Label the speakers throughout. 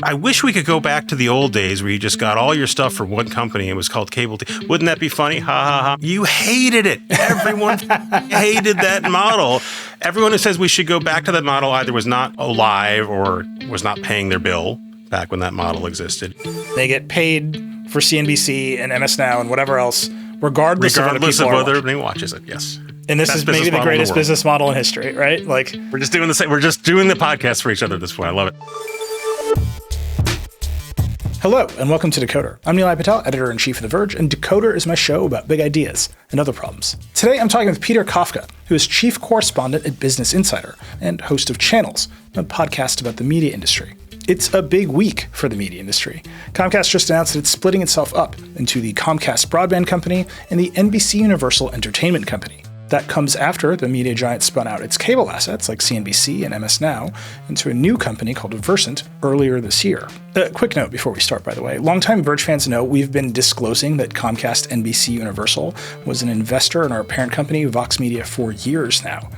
Speaker 1: I wish we could go back to the old days where you just got all your stuff from one company and it was called cable TV. Wouldn't that be funny? Ha ha ha. You hated it. Everyone hated that model. Everyone who says we should go back to that model either was not alive or was not paying their bill back when that model existed.
Speaker 2: They get paid for CNBC and MS Now and whatever else, regardless of
Speaker 1: whether anybody watches it. Yes.
Speaker 2: And this is maybe the greatest business model in history, right? Like
Speaker 1: we're just doing the same. We're just doing the podcast for each other at this point. I love it.
Speaker 2: Hello, and welcome to Decoder. I'm Nilay Patel, editor-in-chief of The Verge, and Decoder is my show about big ideas and other problems. Today, I'm talking with Peter Kafka, who is chief correspondent at Business Insider and host of Channels, a podcast about the media industry. It's a big week for the media industry. Comcast just announced that it's splitting itself up into the Comcast broadband company and the NBCUniversal entertainment company. That comes after the media giant spun out its cable assets like CNBC and MS Now into a new company called Versant earlier this year. A quick note before we start, by the way. Longtime Verge fans know we've been disclosing that Comcast NBCUniversal was an investor in our parent company, Vox Media, for years now.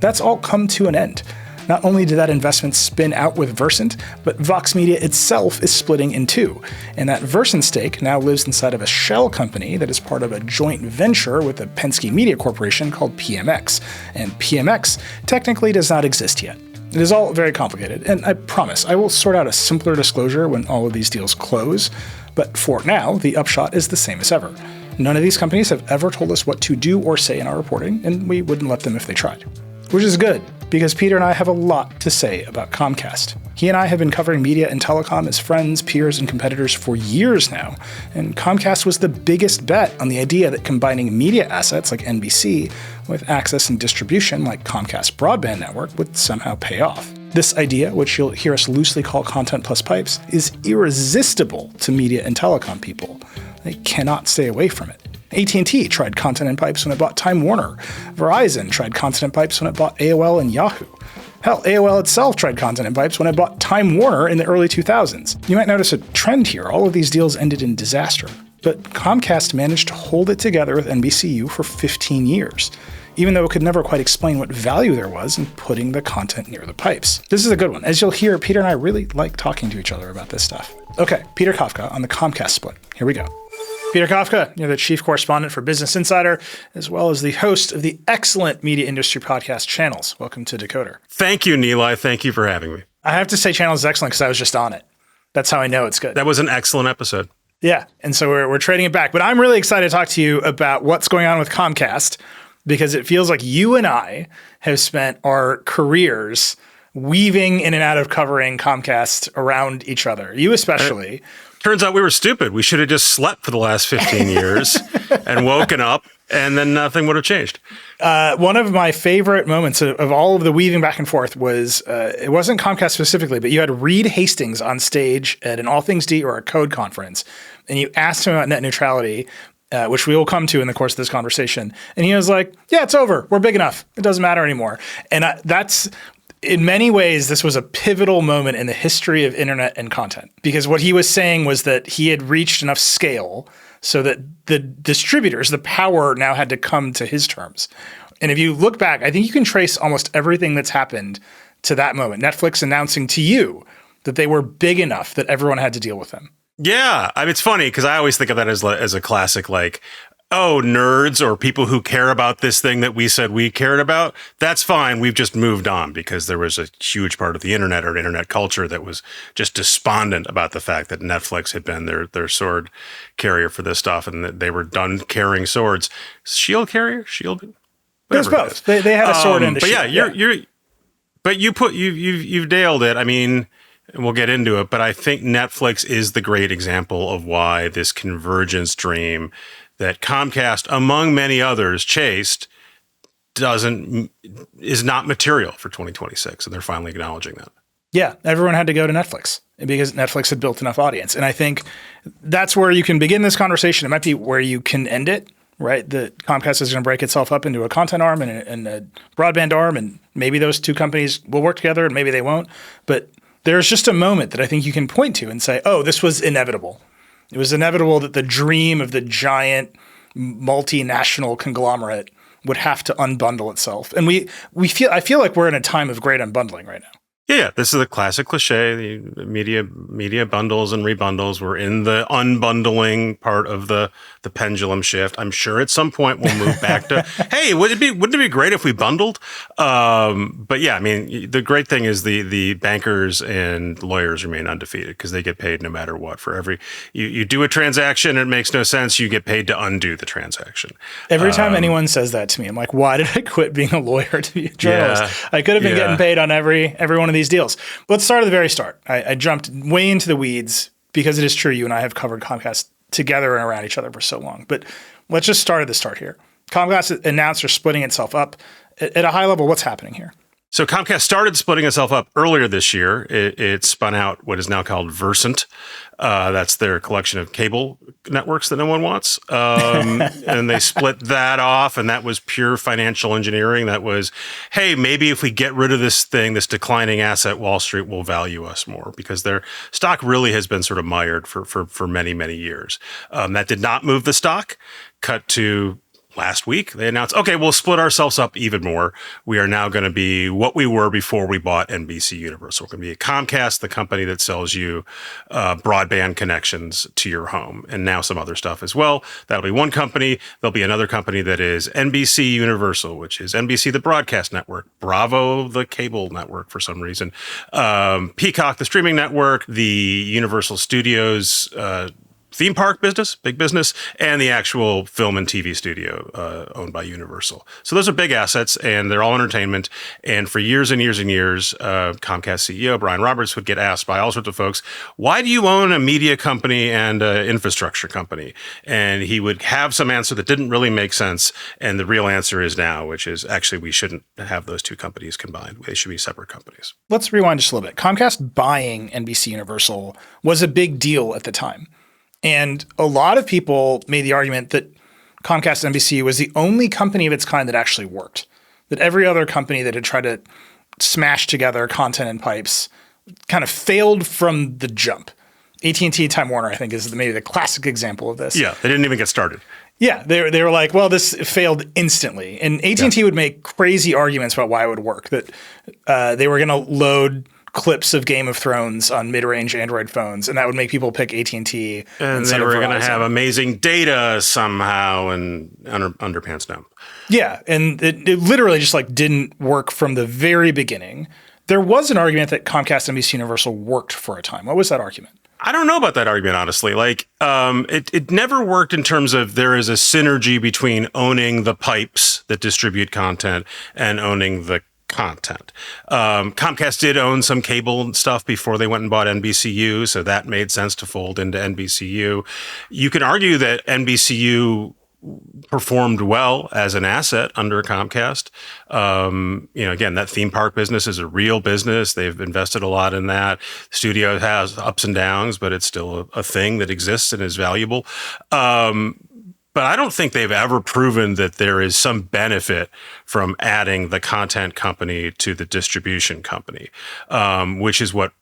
Speaker 2: That's all come to an end. Not only did that investment spin out with Versant, but Vox Media itself is splitting in two. And that Versant stake now lives inside of a shell company that is part of a joint venture with the Penske Media Corporation called PMX. And PMX technically does not exist yet. It is all very complicated, and I promise I will sort out a simpler disclosure when all of these deals close. But for now, the upshot is the same as ever. None of these companies have ever told us what to do or say in our reporting, and we wouldn't let them if they tried. Which is good, because Peter and I have a lot to say about Comcast. He and I have been covering media and telecom as friends, peers, and competitors for years now, and Comcast was the biggest bet on the idea that combining media assets like NBC with access and distribution like Comcast broadband network would somehow pay off. This idea, which you'll hear us loosely call content plus pipes, is irresistible to media and telecom people. They cannot stay away from it. AT&T tried content and pipes when it bought Time Warner. Verizon tried content and pipes when it bought AOL and Yahoo. Hell, AOL itself tried content and pipes when it bought Time Warner in the early 2000s. You might notice a trend here. All of these deals ended in disaster. But Comcast managed to hold it together with NBCU for 15 years, even though it could never quite explain what value there was in putting the content near the pipes. This is a good one. As you'll hear, Peter and I really like talking to each other about this stuff. Okay, Peter Kafka on the Comcast split. Here we go. Peter Kafka, you're the chief correspondent for Business Insider, as well as the host of the excellent media industry podcast Channels. Welcome to Decoder.
Speaker 1: Thank you, Nilay. Thank you for having me.
Speaker 2: I have to say Channels is excellent because I was just on it. That's how I know it's good.
Speaker 1: That was an excellent episode.
Speaker 2: Yeah, and so we're trading it back. But I'm really excited to talk to you about what's going on with Comcast, because it feels like you and I have spent our careers weaving in and out of covering Comcast around each other. You especially.
Speaker 1: Turns out we were stupid. We should have just slept for the last 15 years and woken up, and then nothing would have changed.
Speaker 2: One of my favorite moments of all of the weaving back and forth was, it wasn't Comcast specifically, but you had Reed Hastings on stage at an All Things D or a Code conference, and you asked him about net neutrality, which we will come to in the course of this conversation. And he was like, yeah, it's over. We're big enough. It doesn't matter anymore. And that's... In many ways, this was a pivotal moment in the history of internet and content, because what he was saying was that he had reached enough scale so that the distributors, the power now had to come to his terms. And if you look back, I think you can trace almost everything that's happened to that moment. Netflix announcing to you that they were big enough that everyone had to deal with them.
Speaker 1: Yeah. I mean, it's funny because I always think of that as a classic, like, oh, nerds or people who care about this thing that we said we cared about, that's fine. We've just moved on because there was a huge part of the internet or internet culture that was just despondent about the fact that Netflix had been their sword carrier for this stuff and that they were done carrying swords. Shield carrier? Shield?
Speaker 2: There's both. They had a sword and a shield.
Speaker 1: But you've nailed it. I mean, and we'll get into it, but I think Netflix is the great example of why this convergence dream that Comcast, among many others, chased is not material for 2026, and they're finally acknowledging that.
Speaker 2: Yeah, everyone had to go to Netflix because Netflix had built enough audience. And I think that's where you can begin this conversation. It might be where you can end it, right? The Comcast is going to break itself up into a content arm and a broadband arm, and maybe those two companies will work together and maybe they won't. But there's just a moment that I think you can point to and say, oh, this was inevitable. It was inevitable that the dream of the giant multinational conglomerate would have to unbundle itself. And I feel like we're in a time of great unbundling right now.
Speaker 1: Yeah, this is a classic cliche. The media bundles and rebundles. We're in the unbundling part of the pendulum shift. I'm sure at some point we'll move back to, hey, wouldn't it be great if we bundled? But yeah, I mean, the great thing is the bankers and lawyers remain undefeated because they get paid no matter what. For every you do a transaction, it makes no sense. You get paid to undo the transaction.
Speaker 2: Every time anyone says that to me, I'm like, why did I quit being a lawyer to be a journalist?
Speaker 1: Yeah,
Speaker 2: I could have been getting paid on every one of these deals. Let's start at the very start. I jumped way into the weeds because it is true you and I have covered Comcast together and around each other for so long. But let's just start at the start here. Comcast announced they're splitting itself up. At a high level, what's happening here?
Speaker 1: So Comcast started splitting itself up earlier this year. It spun out what is now called Versant. That's their collection of cable networks that no one wants. And they split that off, and that was pure financial engineering. That was, hey, maybe if we get rid of this thing, this declining asset, Wall Street will value us more, because their stock really has been sort of mired for many, many years. That did not move the stock. Cut to last week, they announced, okay, we'll split ourselves up even more. We are now going to be what we were before we bought NBCUniversal. We're going to be a Comcast, the company that sells you broadband connections to your home, and now some other stuff as well. That'll be one company. There'll be another company that is NBCUniversal, which is NBC, the broadcast network, Bravo, the cable network for some reason, Peacock, the streaming network, the Universal Studios theme park business, big business, and the actual film and TV studio owned by Universal. So those are big assets, and they're all entertainment. And for years and years and years, Comcast CEO Brian Roberts would get asked by all sorts of folks, why do you own a media company and an infrastructure company? And he would have some answer that didn't really make sense. And the real answer is now, which is actually we shouldn't have those two companies combined. They should be separate companies.
Speaker 2: Let's rewind just a little bit. Comcast buying NBC Universal was a big deal at the time. And a lot of people made the argument that Comcast NBC was the only company of its kind that actually worked. That every other company that had tried to smash together content and pipes kind of failed from the jump. AT&T, Time Warner, I think, is maybe the classic example of this.
Speaker 1: Yeah, they didn't even get started.
Speaker 2: Yeah, they were like, well, this failed instantly. And AT&T would make crazy arguments about why it would work. That they were going to load clips of Game of Thrones on mid-range Android phones, and that would make people pick AT&T.
Speaker 1: And they were going to have amazing data somehow, and underpants down.
Speaker 2: Yeah, and it literally just like didn't work from the very beginning. There was an argument that Comcast NBCUniversal worked for a time. What was that argument?
Speaker 1: I don't know about that argument, honestly. Like, it never worked in terms of there is a synergy between owning the pipes that distribute content and owning the content. Comcast did own some cable stuff before they went and bought NBCU, so that made sense to fold into NBCU. You can argue that NBCU performed well as an asset under Comcast. Again, that theme park business is a real business. They've invested a lot in that. Studio has ups and downs, but it's still a thing that exists and is valuable. But I don't think they've ever proven that there is some benefit from adding the content company to the distribution company, which is what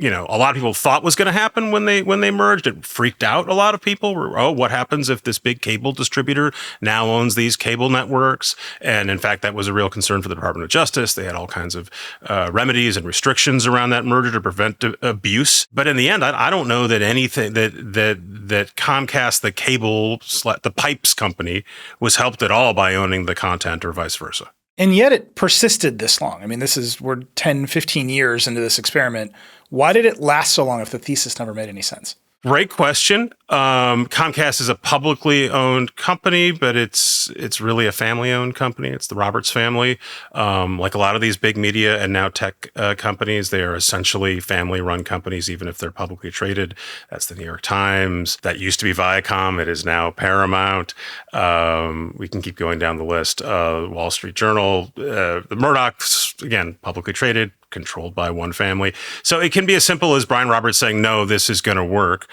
Speaker 1: a lot of people thought was going to happen when they merged. It freaked out a lot of people. Oh, what happens if this big cable distributor now owns these cable networks? And in fact, that was a real concern for the Department of Justice. They had all kinds of remedies and restrictions around that merger to prevent abuse. But in the end, I don't know that anything that Comcast, the cable, the pipes company, was helped at all by owning the content or vice versa.
Speaker 2: And yet it persisted this long. I mean, we're 10, 15 years into this experiment. Why did it last so long if the thesis never made any sense?
Speaker 1: Great question. Comcast is a publicly owned company, but it's really a family-owned company. It's the Roberts family. Like a lot of these big media and now tech companies, they are essentially family-run companies, even if they're publicly traded. That's the New York Times. That used to be Viacom. It is now Paramount. We can keep going down the list. Wall Street Journal, the Murdochs, again, publicly traded, controlled by one family. So it can be as simple as Brian Roberts saying, no, this is going to work.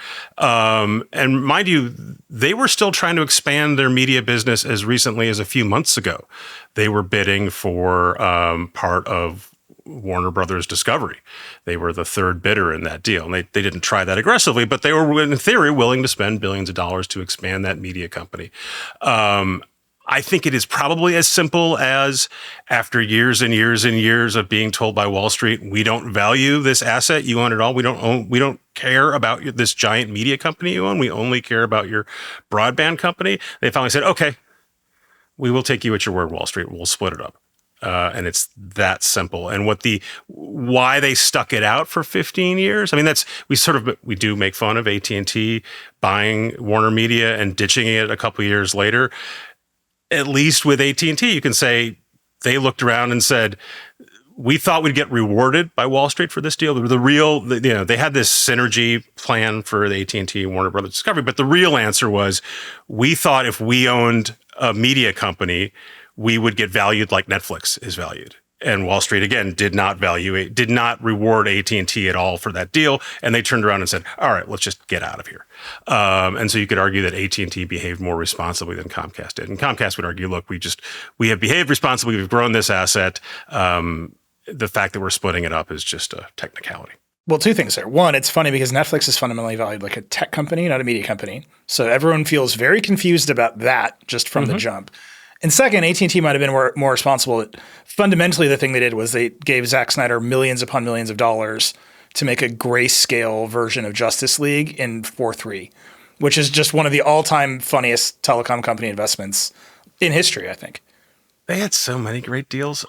Speaker 1: And mind you, they were still trying to expand their media business as recently as a few months ago. They were bidding for part of Warner Brothers Discovery. They were the third bidder in that deal. And they didn't try that aggressively, but they were, in theory, willing to spend billions of dollars to expand that media company. I think it is probably as simple as, after years and years and years of being told by Wall Street, we don't value this asset, you own it all. We don't care about this giant media company you own. We only care about your broadband company. They finally said, okay, we will take you at your word, Wall Street. We'll split it up. And it's that simple. And why they stuck it out for 15 years. I mean, we do make fun of AT&T buying Warner Media and ditching it a couple of years later. At least with AT&T, you can say they looked around and said, we thought we'd get rewarded by Wall Street for this deal. They had this synergy plan for the AT&T and Warner Brothers Discovery, but the real answer was, we thought if we owned a media company, we would get valued like Netflix is valued. And Wall Street, again, did not reward AT&T at all for that deal. And they turned around and said, all right, let's just get out of here. And so you could argue that AT&T behaved more responsibly than Comcast did. And Comcast would argue, look, we have behaved responsibly. We've grown this asset. The fact that we're splitting it up is just a technicality.
Speaker 2: Well, two things there. One, it's funny because Netflix is fundamentally valued like a tech company, not a media company. So everyone feels very confused about that just from the jump. And second, AT&T might have been more responsible. Fundamentally, the thing they did was they gave Zack Snyder millions upon millions of dollars to make a grayscale version of Justice League in 4:3, which is just one of the all-time funniest telecom company investments in history, I think.
Speaker 1: They had so many great deals.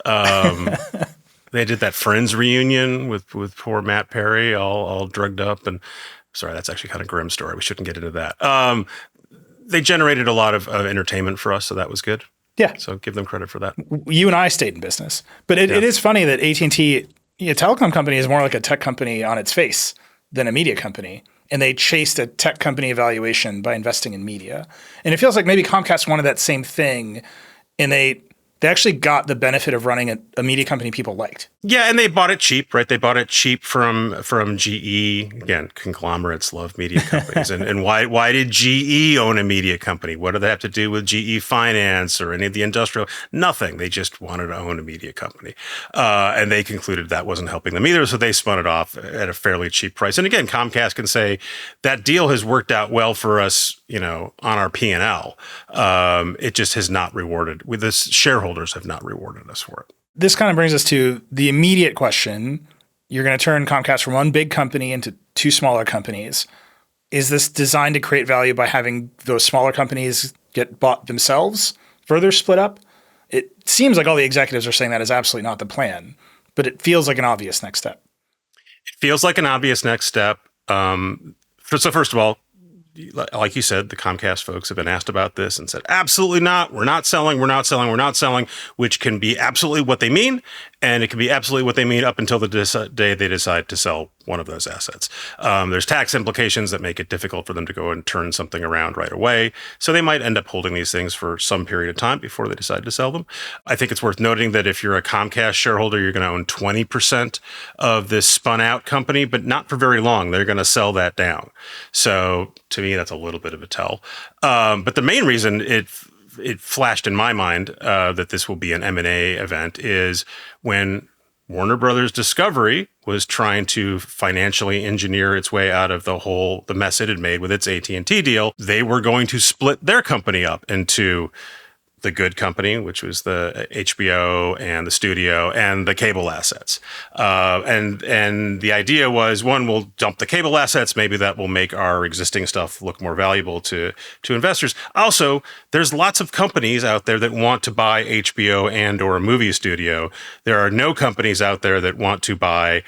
Speaker 1: They did that Friends reunion with poor Matt Perry, all drugged up. And sorry, that's actually kind of a grim story. We shouldn't get into that. They generated a lot of entertainment for us, so that was good.
Speaker 2: Yeah.
Speaker 1: So give them credit for that.
Speaker 2: You and I stayed in business. But it is funny that AT&T, a telecom company, is more like a tech company on its face than a media company. And they chased a tech company evaluation by investing in media. And it feels like maybe Comcast wanted that same thing, and they actually got the benefit of running a media company people liked.
Speaker 1: Yeah, and they bought it cheap, right? They bought it cheap from GE. Again, conglomerates love media companies. and why did GE own a media company? What did that have to do with GE Finance or any of the industrial? Nothing. They just wanted to own a media company. And they concluded that wasn't helping them either, so they spun it off at a fairly cheap price. And again, Comcast can say that deal has worked out well for us, on our P&L. It just has not rewarded, with the shareholders have not rewarded us for it.
Speaker 2: This kind of brings us to the immediate question. You're going to turn Comcast from one big company into two smaller companies. Is this designed to create value by having those smaller companies get bought themselves, further split up? It seems like all the executives are saying that is absolutely not the plan, but it feels like an obvious next step.
Speaker 1: It feels like an obvious next step. So first of all, like you said, the Comcast folks have been asked about this and said, absolutely not. We're not selling. We're not selling. We're not selling, which can be absolutely what they mean. And it can be absolutely what they mean up until the day they decide to sell one of those assets. There's tax implications that make it difficult for them to go and turn something around right away. So they might end up holding these things for some period of time before they decide to sell them. I think it's worth noting that if you're a Comcast shareholder, you're going to own 20% of this spun out company, but not for very long. They're going to sell that down. So to me, that's a little bit of a tell. But the main reason it flashed in my mind that this will be an M&A event is when Warner Brothers Discovery was trying to financially engineer its way out of the mess it had made with its AT&T deal. They were going to split their company up into the good company, which was the HBO and the studio and the cable assets. And the idea was, one, we'll dump the cable assets. Maybe that will make our existing stuff look more valuable to investors. Also, there's lots of companies out there that want to buy HBO and or a movie studio. There are no companies out there that want to buy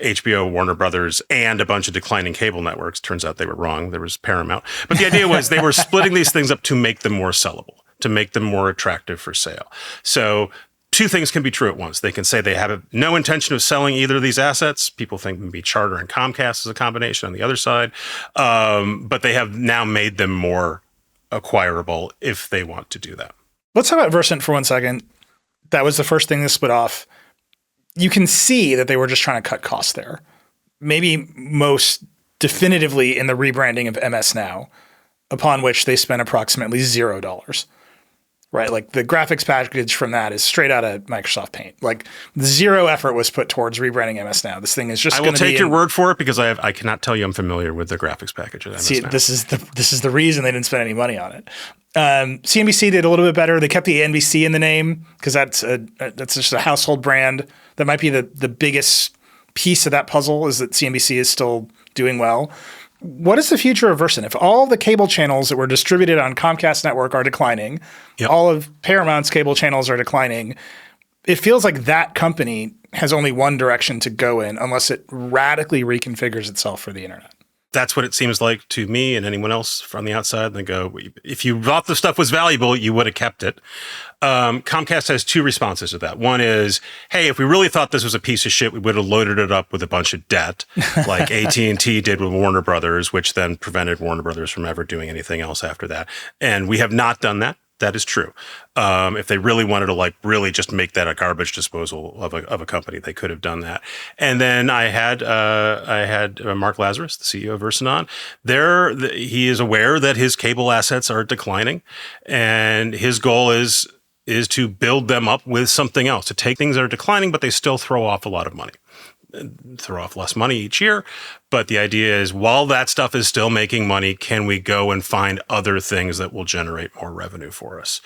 Speaker 1: HBO, Warner Brothers, and a bunch of declining cable networks. Turns out they were wrong. There was Paramount. But the idea was they were splitting these things up to make them more sellable, to make them more attractive for sale. So two things can be true at once. They can say they have no intention of selling either of these assets. People think maybe Charter and Comcast is a combination on the other side. But they have now made them more acquirable if they want to do that.
Speaker 2: Let's talk about Versant for 1 second. That was the first thing that split off. You can see that they were just trying to cut costs there. Maybe most definitively in the rebranding of MS Now, upon which they spent approximately $0. right? Like the graphics package from that is straight out of Microsoft Paint. Like zero effort was put towards rebranding MS Now. This thing is just.
Speaker 1: I will take your word for it because I cannot tell you I'm familiar with the graphics package of MS
Speaker 2: See,
Speaker 1: Now.
Speaker 2: this is the reason they didn't spend any money on it. CNBC did a little bit better. They kept the NBC in the name because that's just a household brand. That might be the biggest piece of that puzzle is that CNBC is still doing well. What is the future of Versant? If all the cable channels that were distributed on Comcast network are declining, all of Paramount's cable channels are declining, it feels like that company has only one direction to go in unless it radically reconfigures itself for the internet.
Speaker 1: That's what it seems like to me and anyone else from the outside. They go, if you thought the stuff was valuable, you would have kept it. Comcast has two responses to that. One is, hey, if we really thought this was a piece of shit, we would have loaded it up with a bunch of debt, like AT&T did with Warner Brothers, which then prevented Warner Brothers from ever doing anything else after that. And we have not done that. That is true. If they really wanted to really just make that a garbage disposal of a company, they could have done that. And then I had Mark Lazarus, the CEO of Versant, on. He is aware that his cable assets are declining, and his goal is to build them up with something else, to take things that are declining, but they still throw off a lot of money. Throw off less money each year. But the idea is while that stuff is still making money, can we go and find other things that will generate more revenue for us?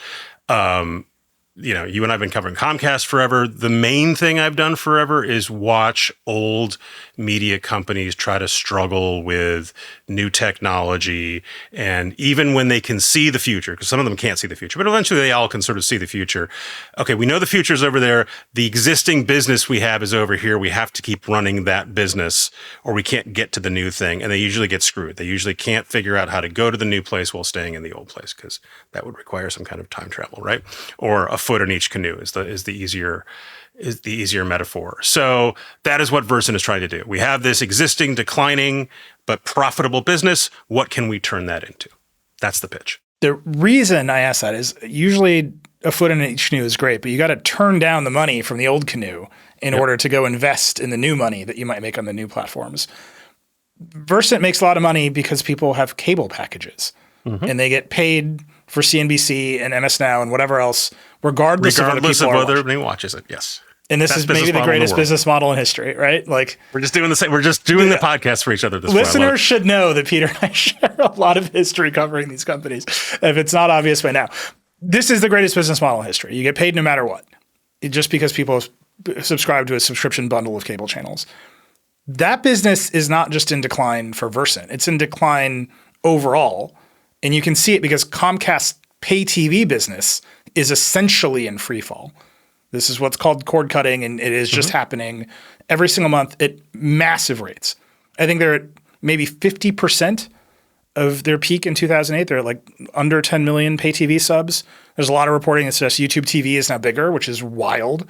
Speaker 1: You and I have been covering Comcast forever. The main thing I've done forever is watch old media companies try to struggle with new technology. And even when they can see the future, because some of them can't see the future, but eventually they all can sort of see the future. Okay, we know the future's over there. The existing business we have is over here. We have to keep running that business or we can't get to the new thing. And they usually get screwed. They usually can't figure out how to go to the new place while staying in the old place because that would require some kind of time travel, right? Or a foot in each canoe is the easier metaphor. So that is what Versant is trying to do. We have this existing, declining, but profitable business. What can we turn that into? That's the pitch.
Speaker 2: The reason I ask that is usually a foot in each canoe is great, but you got to turn down the money from the old canoe in order to go invest in the new money that you might make on the new platforms. Versant makes a lot of money because people have cable packages and they get paid for CNBC and MS Now and whatever else, regardless of
Speaker 1: whether everybody watches it. Yes.
Speaker 2: And this is maybe the greatest business model in history, right? Like
Speaker 1: we're just doing the same. We're just doing the podcast for each other.
Speaker 2: Listeners should know that Peter and I share a lot of history covering these companies. If it's not obvious by now, this is the greatest business model in history. You get paid no matter what, just because people subscribe to a subscription bundle of cable channels. That business is not just in decline for Versant; it's in decline overall. And you can see it because Comcast pay TV business is essentially in free fall. This is what's called cord cutting, and it is just happening every single month at massive rates. I think they're at maybe 50% of their peak in 2008. They're like under 10 million pay TV subs. There's a lot of reporting that suggests YouTube TV is now bigger, which is wild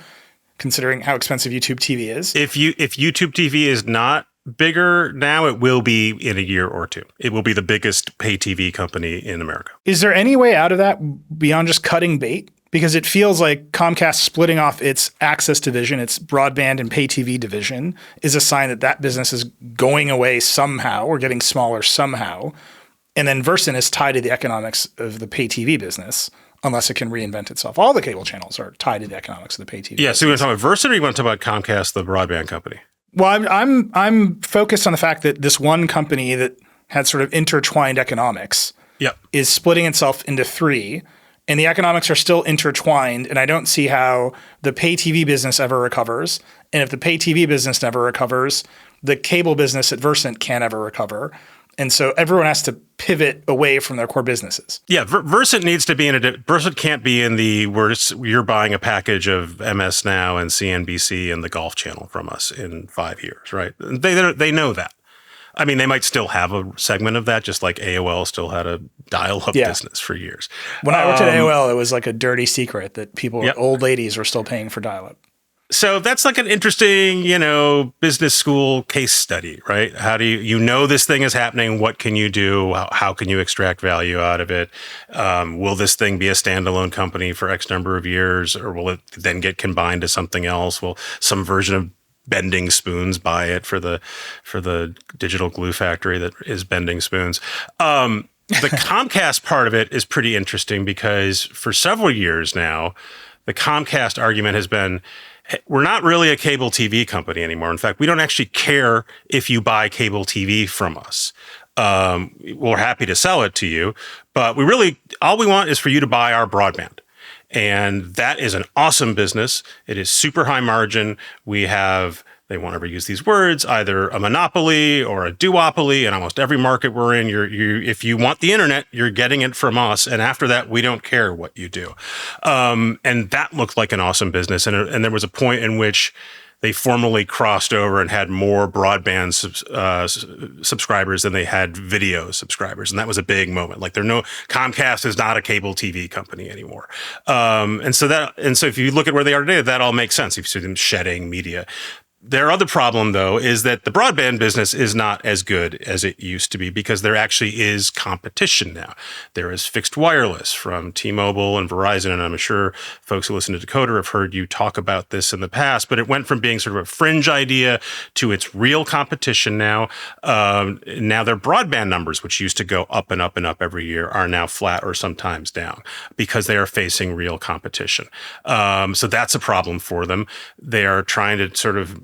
Speaker 2: considering how expensive YouTube TV is.
Speaker 1: If YouTube TV is not bigger now, it will be in a year or two. It will be the biggest pay TV company in America.
Speaker 2: Is there any way out of that beyond just cutting bait? Because it feels like Comcast splitting off its access division, its broadband and pay TV division, is a sign that that business is going away somehow or getting smaller somehow. And then Versant is tied to the economics of the pay TV business unless it can reinvent itself. All the cable channels are tied to the economics of the pay TV business.
Speaker 1: So you want to talk about Versant or you want to talk about Comcast, the broadband company?
Speaker 2: Well, I'm focused on the fact that this one company that had sort of intertwined economics is splitting itself into three, and the economics are still intertwined, and I don't see how the pay TV business ever recovers. And if the pay TV business never recovers, the cable business at Versant can't ever recover. And so everyone has to pivot away from their core businesses.
Speaker 1: Yeah, Versant needs to be Versant can't be in you're buying a package of MS Now and CNBC and the Golf Channel from us in 5 years, right? They know that. I mean, they might still have a segment of that, just like AOL still had a dial-up business for years.
Speaker 2: When I worked at AOL, it was like a dirty secret that old ladies were still paying for dial-up.
Speaker 1: So that's like an interesting, business school case study, right? How do you know this thing is happening? What can you do? How can you extract value out of it? Will this thing be a standalone company for X number of years, or will it then get combined to something else? Will some version of Bending Spoons buy it for the digital glue factory that is Bending Spoons? The Comcast part of it is pretty interesting because for several years now, the Comcast argument has been, we're not really a cable TV company anymore. In fact, we don't actually care if you buy cable TV from us. We're happy to sell it to you, but all we want is for you to buy our broadband. And that is an awesome business. It is super high margin. They won't ever use these words, either a monopoly or a duopoly. In almost every market we're in, if you want the internet, you're getting it from us. And after that, we don't care what you do. And that looked like an awesome business. And there was a point in which they formally crossed over and had more broadband subscribers than they had video subscribers. And that was a big moment. Like Comcast is not a cable TV company anymore. And so if you look at where they are today, that all makes sense. If you see them shedding media. Their other problem, though, is that the broadband business is not as good as it used to be because there actually is competition now. There is fixed wireless from T-Mobile and Verizon, and I'm sure folks who listen to Decoder have heard you talk about this in the past, but it went from being sort of a fringe idea to its real competition now. Now their broadband numbers, which used to go up and up and up every year, are now flat or sometimes down because they are facing real competition. So that's a problem for them. They are trying to sort of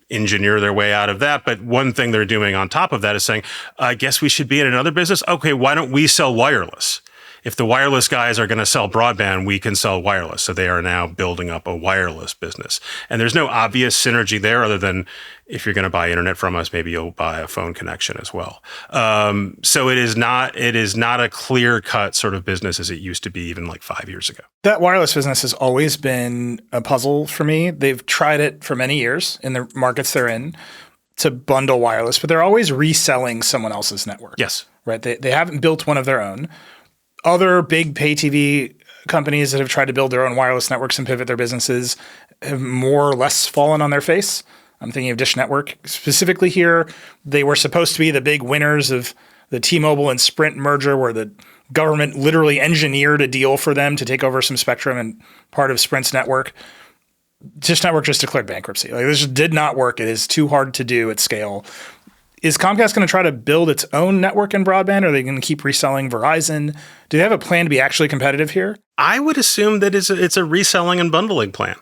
Speaker 1: engineer their way out of that. But one thing they're doing on top of that is saying, I guess we should be in another business. Okay, why don't we sell wireless? If the wireless guys are going to sell broadband, we can sell wireless. So they are now building up a wireless business. And there's no obvious synergy there other than if you're going to buy internet from us, maybe you'll buy a phone connection as well. So it is not a clear-cut sort of business as it used to be even like 5 years ago.
Speaker 2: That wireless business has always been a puzzle for me. They've tried it for many years in the markets they're in to bundle wireless, but they're always reselling someone else's network.
Speaker 1: Yes.
Speaker 2: Right? They haven't built one of their own. Other big pay TV companies that have tried to build their own wireless networks and pivot their businesses have more or less fallen on their face. I'm thinking of Dish Network specifically here. They were supposed to be the big winners of the T-Mobile and Sprint merger where the government literally engineered a deal for them to take over some spectrum and part of Sprint's network. Dish Network just declared bankruptcy. Like, this just did not work. It is too hard to do at scale. Is Comcast going to try to build its own network in broadband? Or are they going to keep reselling Verizon? Do they have a plan to be actually competitive here?
Speaker 1: I would assume that it's a reselling and bundling plan.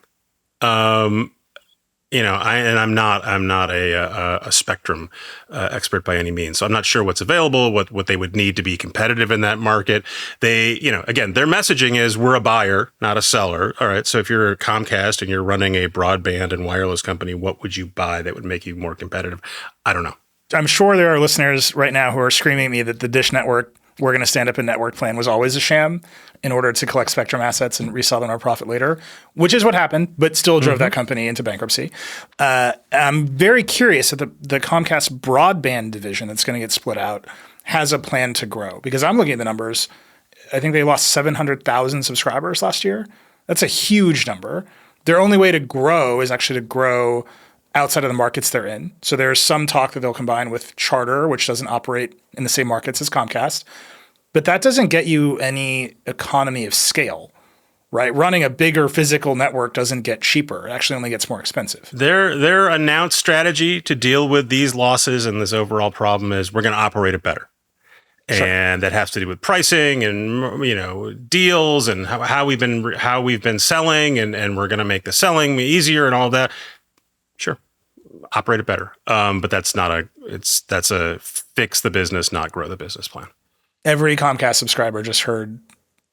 Speaker 1: I'm not a spectrum expert by any means, so I'm not sure what's available, what they would need to be competitive in that market. Again, their messaging is we're a buyer, not a seller. All right, so if you're Comcast and you're running a broadband and wireless company, what would you buy that would make you more competitive? I don't know.
Speaker 2: I'm sure there are listeners right now who are screaming at me that the Dish Network, we're going to stand up a network plan was always a sham in order to collect spectrum assets and resell them or profit later, which is what happened, but still drove that company into bankruptcy. I'm very curious that the Comcast broadband division that's going to get split out has a plan to grow because I'm looking at the numbers. I think they lost 700,000 subscribers last year. That's a huge number. Their only way to grow is actually to grow outside of the markets they're in. So there's some talk that they'll combine with Charter, which doesn't operate in the same markets as Comcast. But that doesn't get you any economy of scale, right? Running a bigger physical network doesn't get cheaper. It actually only gets more expensive.
Speaker 1: Their announced strategy to deal with these losses and this overall problem is we're going to operate it better. Sure. And that has to do with pricing and deals and how we've been selling and we're going to make the selling easier and all that. Sure, operate it better, but that's a fix the business, not grow the business plan.
Speaker 2: Every Comcast subscriber just heard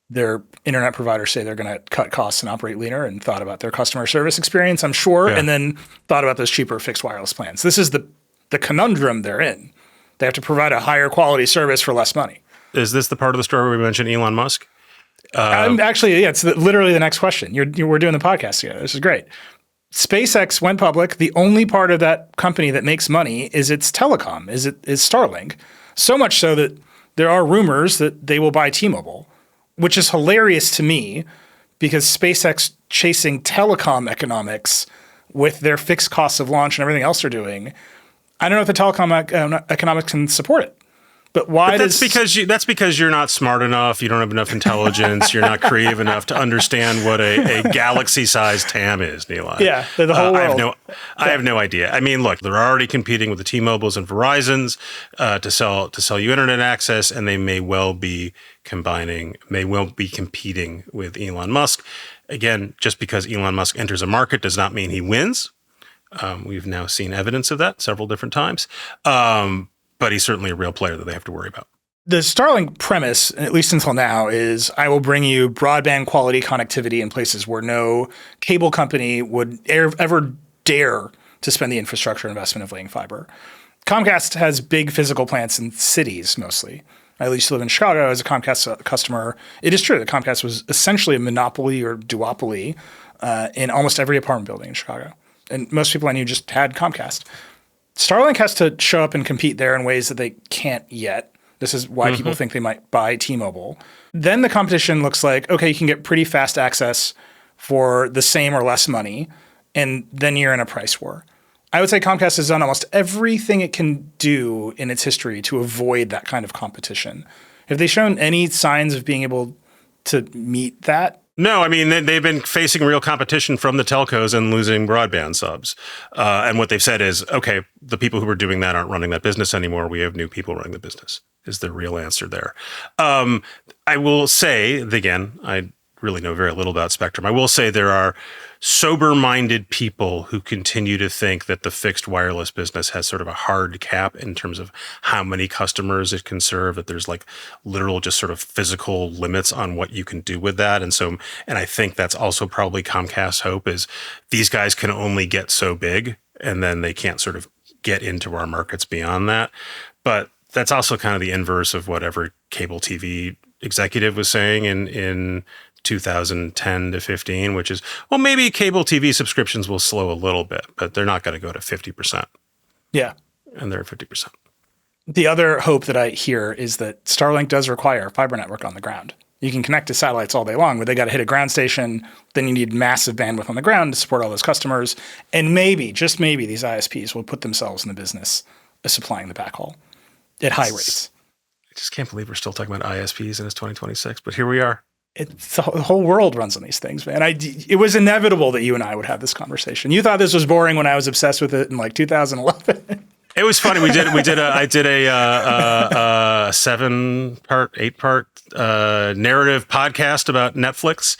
Speaker 2: their internet provider say they're going to cut costs and operate leaner, and thought about their customer service experience, I'm sure, and then thought about those cheaper fixed wireless plans. This is the conundrum they're in. They have to provide a higher quality service for less money.
Speaker 1: Is this the part of the story where we mentioned Elon Musk?
Speaker 2: It's literally the next question. We're doing the podcast together. This is great. SpaceX went public. The only part of that company that makes money is its telecom, is Starlink. So much so that there are rumors that they will buy T-Mobile, which is hilarious to me because SpaceX chasing telecom economics with their fixed costs of launch and everything else they're doing, I don't know if the telecom economics can support it. But why
Speaker 1: that's because you're not smart enough. You don't have enough intelligence. You're not creative enough to understand what a galaxy-sized TAM is, Neeli.
Speaker 2: Yeah, the whole world.
Speaker 1: I have no idea. I mean, look, they're already competing with the T-Mobiles and Verizons to sell you internet access, and they may well be competing with Elon Musk. Again, just because Elon Musk enters a market does not mean he wins. We've now seen evidence of that several different times. But he's certainly a real player that they have to worry about.
Speaker 2: The Starlink premise, at least until now, is I will bring you broadband quality connectivity in places where no cable company would ever dare to spend the infrastructure investment of laying fiber. Comcast has big physical plants in cities mostly. I used to live in Chicago as a Comcast customer. It is true that Comcast was essentially a monopoly or duopoly in almost every apartment building in Chicago. And most people I knew just had Comcast. Starlink has to show up and compete there in ways that they can't yet. This is why people think they might buy T-Mobile. Then the competition looks like, okay, you can get pretty fast access for the same or less money, and then you're in a price war. I would say Comcast has done almost everything it can do in its history to avoid that kind of competition. Have they shown any signs of being able to meet that?
Speaker 1: No, I mean, they've been facing real competition from the telcos and losing broadband subs. And what they've said is, okay, the people who were doing that aren't running that business anymore. We have new people running the business, is the real answer there. I will say, again, I really know very little about Spectrum. I will say there are sober-minded people who continue to think that the fixed wireless business has sort of a hard cap in terms of how many customers it can serve, that there's like literal just sort of physical limits on what you can do with that. And I think that's also probably Comcast's hope is these guys can only get so big and then they can't sort of get into our markets beyond that. But that's also kind of the inverse of whatever cable TV executive was saying in 2010 to 15, which is, well, maybe cable TV subscriptions will slow a little bit, but they're not going to go to 50%.
Speaker 2: Yeah.
Speaker 1: And they're at 50%.
Speaker 2: The other hope that I hear is that Starlink does require a fiber network on the ground. You can connect to satellites all day long, but they got to hit a ground station. Then you need massive bandwidth on the ground to support all those customers. And maybe, just maybe, these ISPs will put themselves in the business of supplying the backhaul at high rates.
Speaker 1: I just can't believe we're still talking about ISPs and it's 2026, but here we are.
Speaker 2: The whole world runs on these things, man. It was inevitable that you and I would have this conversation. You thought this was boring when I was obsessed with it in like 2011.
Speaker 1: It was funny. I did a 8-part narrative podcast about Netflix.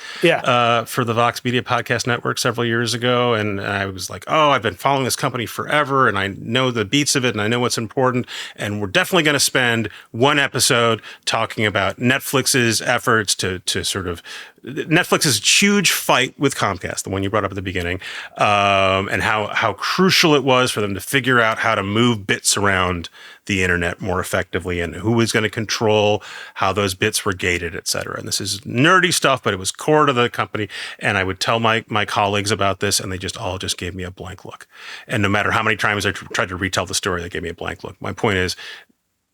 Speaker 1: For the Vox Media Podcast Network several years ago, and I was like, "Oh, I've been following this company forever, and I know the beats of it, and I know what's important. And we're definitely going to spend one episode talking about Netflix's efforts to sort of." Netflix's huge fight with Comcast, the one you brought up at the beginning, and how crucial it was for them to figure out how to move bits around the internet more effectively and who was going to control how those bits were gated, et cetera. And this is nerdy stuff, but it was core to the company. And I would tell my colleagues about this, and they all just gave me a blank look. And no matter how many times I tried to retell the story, they gave me a blank look. My point is,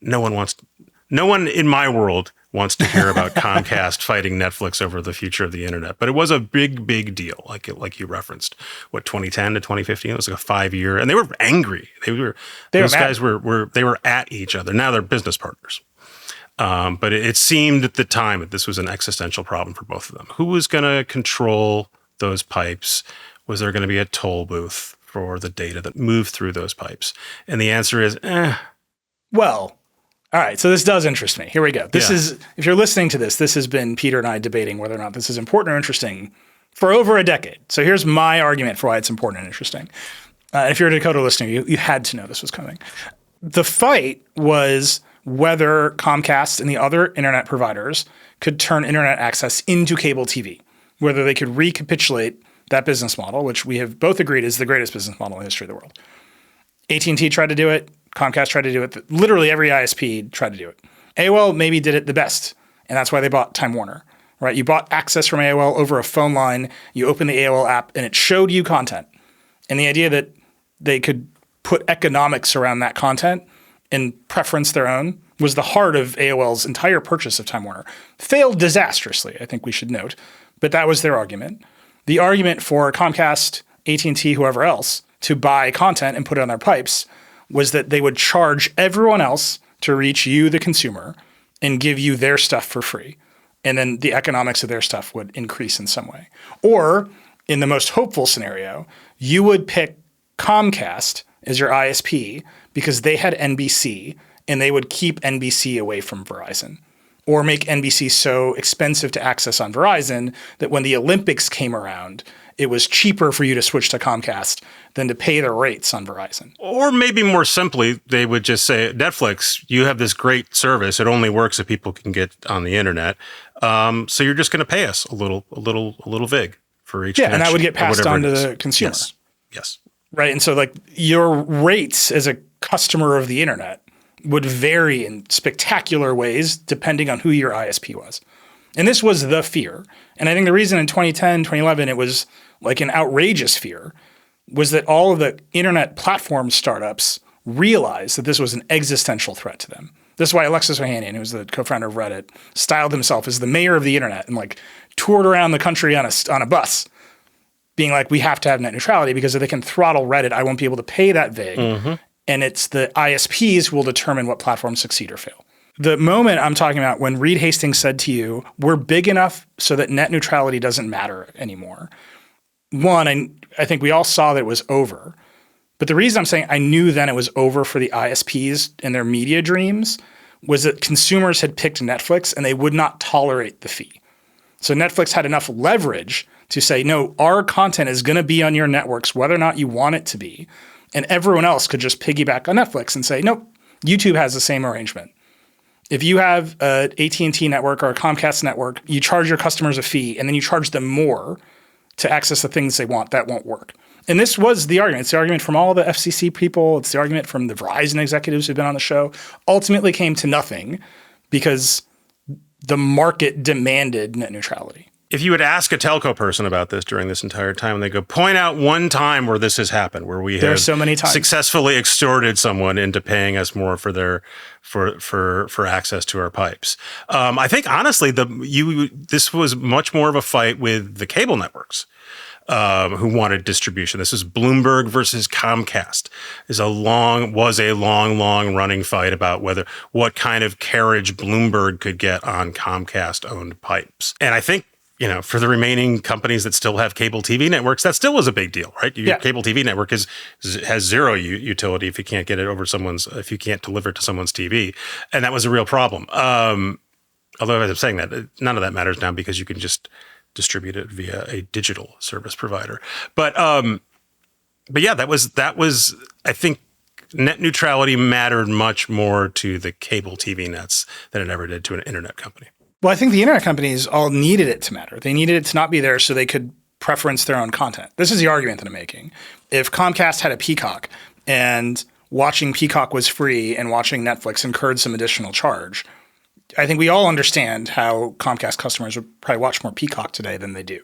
Speaker 1: no one in my world wants to hear about Comcast fighting Netflix over the future of the internet. But it was a big deal, like you referenced. What, 2010 to 2015? It was like a 5-year, and they were angry. Those guys were at each other. Now they're business partners. But it seemed at the time that this was an existential problem for both of them. Who was going to control those pipes? Was there going to be a toll booth for the data that moved through those pipes? And the answer is,
Speaker 2: Well, all right, so this does interest me. Here we go. This is, if you're listening to this has been Peter and I debating whether or not this is important or interesting for over a decade. So here's my argument for why it's important and interesting. If you're a Decoder listener, you had to know this was coming. The fight was whether Comcast and the other internet providers could turn internet access into cable TV, whether they could recapitulate that business model, which we have both agreed is the greatest business model in the history of the world. AT&T tried to do it. Comcast tried to do it. Literally every ISP tried to do it. AOL maybe did it the best, and that's why they bought Time Warner, right? You bought access from AOL over a phone line. You opened the AOL app, and it showed you content. And the idea that they could put economics around that content and preference their own was the heart of AOL's entire purchase of Time Warner. Failed disastrously, I think we should note, but that was their argument. The argument for Comcast, AT&T, whoever else, to buy content and put it on their pipes was that they would charge everyone else to reach you, the consumer, and give you their stuff for free. And then the economics of their stuff would increase in some way. Or in the most hopeful scenario, you would pick Comcast as your ISP because they had NBC and they would keep NBC away from Verizon, or make NBC so expensive to access on Verizon that when the Olympics came around, it was cheaper for you to switch to Comcast than to pay the rates on Verizon.
Speaker 1: Or maybe more simply, they would just say, Netflix, you have this great service. It only works if people can get on the internet. So you're just going to pay us a little vig for each connection.
Speaker 2: And that would get passed on to the consumer.
Speaker 1: Yes.
Speaker 2: Right. And so like your rates as a customer of the internet would vary in spectacular ways depending on who your ISP was. And this was the fear. And I think the reason in 2010, 2011, it was like an outrageous fear was that all of the internet platform startups realized that this was an existential threat to them. This is why Alexis Ohanian, who's the co-founder of Reddit, styled himself as the mayor of the internet and like toured around the country on a bus being like, we have to have net neutrality because if they can throttle Reddit, I won't be able to pay that vig. Mm-hmm. And it's the ISPs who will determine what platforms succeed or fail. The moment I'm talking about when Reed Hastings said to you, we're big enough so that net neutrality doesn't matter anymore. One, I think we all saw that it was over. But the reason I'm saying I knew then it was over for the ISPs and their media dreams was that consumers had picked Netflix and they would not tolerate the fee. So Netflix had enough leverage to say, no, our content is going to be on your networks, whether or not you want it to be. And everyone else could just piggyback on Netflix and say, nope, YouTube has the same arrangement. If you have an AT&T network or a Comcast network, you charge your customers a fee and then you charge them more to access the things they want. That won't work. And this was the argument. It's the argument from all the FCC people. It's the argument from the Verizon executives who've been on the show. Ultimately came to nothing because the market demanded net neutrality.
Speaker 1: If you would ask a telco person about this during this entire time, and they go, point out one time where this has happened, where we have
Speaker 2: so many times
Speaker 1: successfully extorted someone into paying us more for their for access to our pipes. I think honestly, this was much more of a fight with the cable networks who wanted distribution. This is Bloomberg versus Comcast. Was a long running fight about what kind of carriage Bloomberg could get on Comcast owned pipes, and I think. For the remaining companies that still have cable TV networks, that still was a big deal, right? Your cable TV network has zero utility if you can't get it if you can't deliver it to someone's TV, and that was a real problem. Although as I'm saying that, none of that matters now because you can just distribute it via a digital service provider. But yeah, that was I think net neutrality mattered much more to the cable TV nets than it ever did to an internet company.
Speaker 2: Well, I think the internet companies all needed it to matter. They needed it to not be there so they could preference their own content. This is the argument that I'm making. If Comcast had a Peacock and watching Peacock was free and watching Netflix incurred some additional charge, I think we all understand how Comcast customers would probably watch more Peacock today than they do.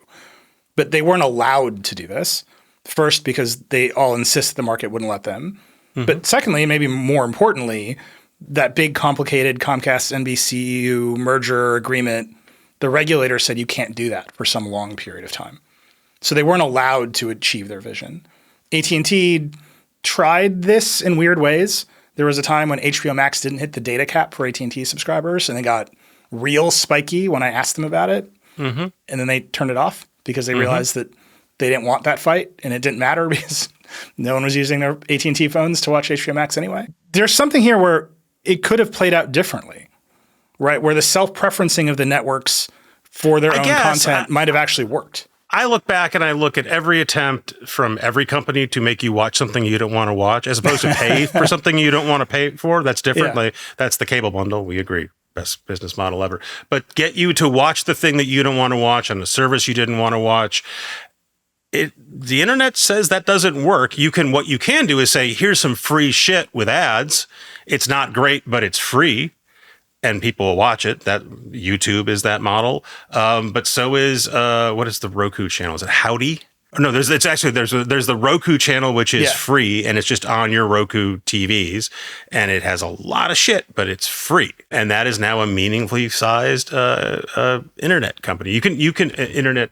Speaker 2: But they weren't allowed to do this. First, because they all insist the market wouldn't let them. Mm-hmm. But secondly, maybe more importantly, that big, complicated Comcast NBCU merger agreement, the regulator said you can't do that for some long period of time. So they weren't allowed to achieve their vision. AT&T tried this in weird ways. There was a time when HBO Max didn't hit the data cap for AT&T subscribers, and they got real spiky when I asked them about it. Mm-hmm. And then they turned it off because they realized that they didn't want that fight, and it didn't matter because no one was using their AT&T phones to watch HBO Max anyway. There's something here where it could have played out differently, right? Where the self-preferencing of the networks for their own content might have actually worked.
Speaker 1: I look back and I look at every attempt from every company to make you watch something you don't want to watch, as opposed to pay for something you don't want to pay for. That's different.
Speaker 2: Yeah.
Speaker 1: That's the cable bundle. We agree. Best business model ever. But get you to watch the thing that you don't want to watch on a service you didn't want to watch. The internet says that doesn't work. What you can do is say, here's some free shit with ads. It's not great, but it's free. And people will watch it. That YouTube is that model. But so is, what is the Roku channel? Is it Howdy? No, there's the Roku channel, which is free, and it's just on your Roku TVs, and it has a lot of shit, but it's free, and that is now a meaningfully sized internet company. You can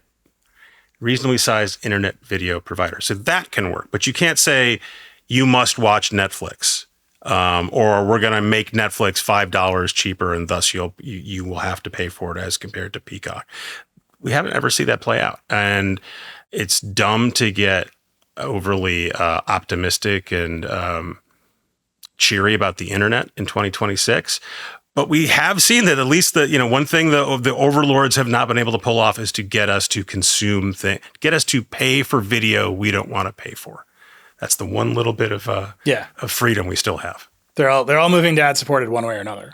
Speaker 1: reasonably sized internet video provider, so that can work. But you can't say you must watch Netflix. or we're going to make Netflix $5 cheaper, and thus you will have to pay for it as compared to Peacock. We haven't ever seen that play out, and it's dumb to get overly optimistic and cheery about the internet in 2026. But we have seen that at least one thing the overlords have not been able to pull off is to get us to consume get us to pay for video we don't want to pay for. That's the one little bit of freedom we still have.
Speaker 2: They're all moving to ad supported one way or another.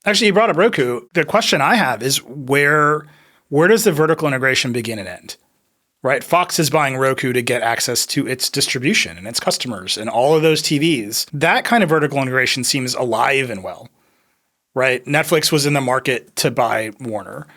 Speaker 2: Actually, you brought up Roku. The question I have is where does the vertical integration begin and end? Right? Fox is buying Roku to get access to its distribution and its customers and all of those TVs. That kind of vertical integration seems alive and well. Right? Netflix was in the market to buy Warner.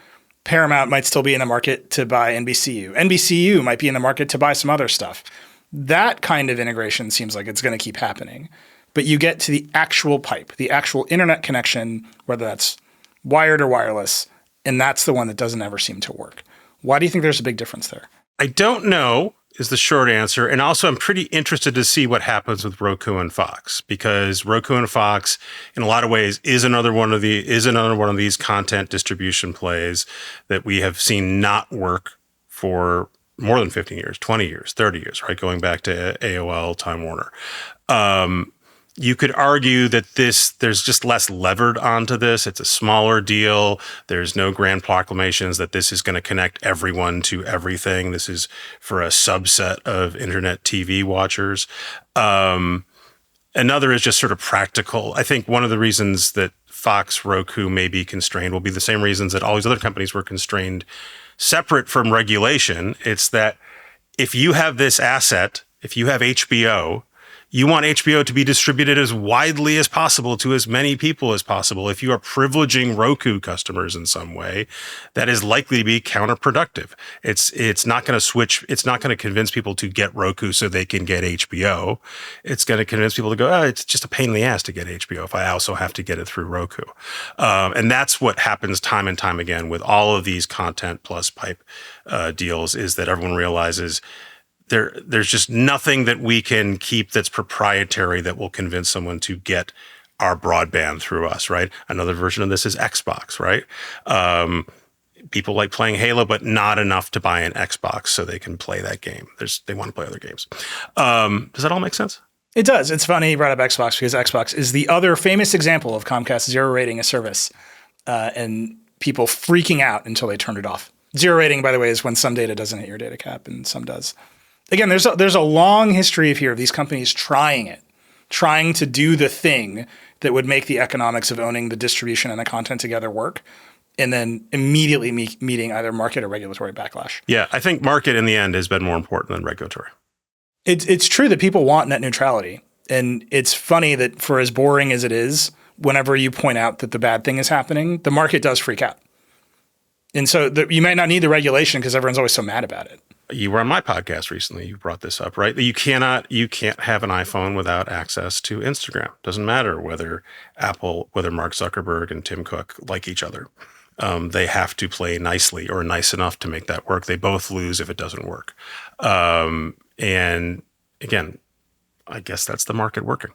Speaker 2: Paramount might still be in the market to buy NBCU. NBCU might be in the market to buy some other stuff. That kind of integration seems like it's going to keep happening. But you get to the actual pipe, the actual internet connection, whether that's wired or wireless, and that's the one that doesn't ever seem to work. Why do you think there's a big difference there?
Speaker 1: I don't know is the short answer. And also I'm pretty interested to see what happens with Roku and Fox, because Roku and Fox in a lot of ways is another one of these content distribution plays that we have seen not work for more than 15 years, 20 years, 30 years, right? Going back to AOL, Time Warner. You could argue that there's just less levered onto this. It's a smaller deal. There's no grand proclamations that this is going to connect everyone to everything. This is for a subset of internet TV watchers. Another is just sort of practical. I think one of the reasons that Fox, Roku may be constrained will be the same reasons that all these other companies were constrained separate from regulation. It's that if you have this asset, if you have HBO, you want HBO to be distributed as widely as possible to as many people as possible. If you are privileging Roku customers in some way, that is likely to be counterproductive. It's not going to switch. It's not going to convince people to get Roku so they can get HBO. It's going to convince people to go, it's just a pain in the ass to get HBO if I also have to get it through Roku. And that's what happens time and time again with all of these content plus pipe deals, is that everyone realizes there's just nothing that we can keep that's proprietary that will convince someone to get our broadband through us, right? Another version of this is Xbox, right? People like playing Halo, but not enough to buy an Xbox so they can play that game. They want to play other games. Does that all make sense? It
Speaker 2: does. It's funny you brought up Xbox, because Xbox is the other famous example of Comcast zero rating a service and people freaking out until they turned it off. Zero rating, by the way, is when some data doesn't hit your data cap and some does. Again, there's a long history of these companies trying to do the thing that would make the economics of owning the distribution and the content together work, and then immediately meeting either market or regulatory backlash.
Speaker 1: Yeah, I think market in the end has been more important than regulatory.
Speaker 2: It's true that people want net neutrality, and it's funny that for as boring as it is, whenever you point out that the bad thing is happening, the market does freak out. And so you might not need the regulation because everyone's always so mad about it.
Speaker 1: You were on my podcast recently. You brought this up, right? You can't have an iPhone without access to Instagram. Doesn't matter whether Mark Zuckerberg and Tim Cook like each other. They have to play nicely or nice enough to make that work. They both lose if it doesn't work. And again, I guess that's the market working.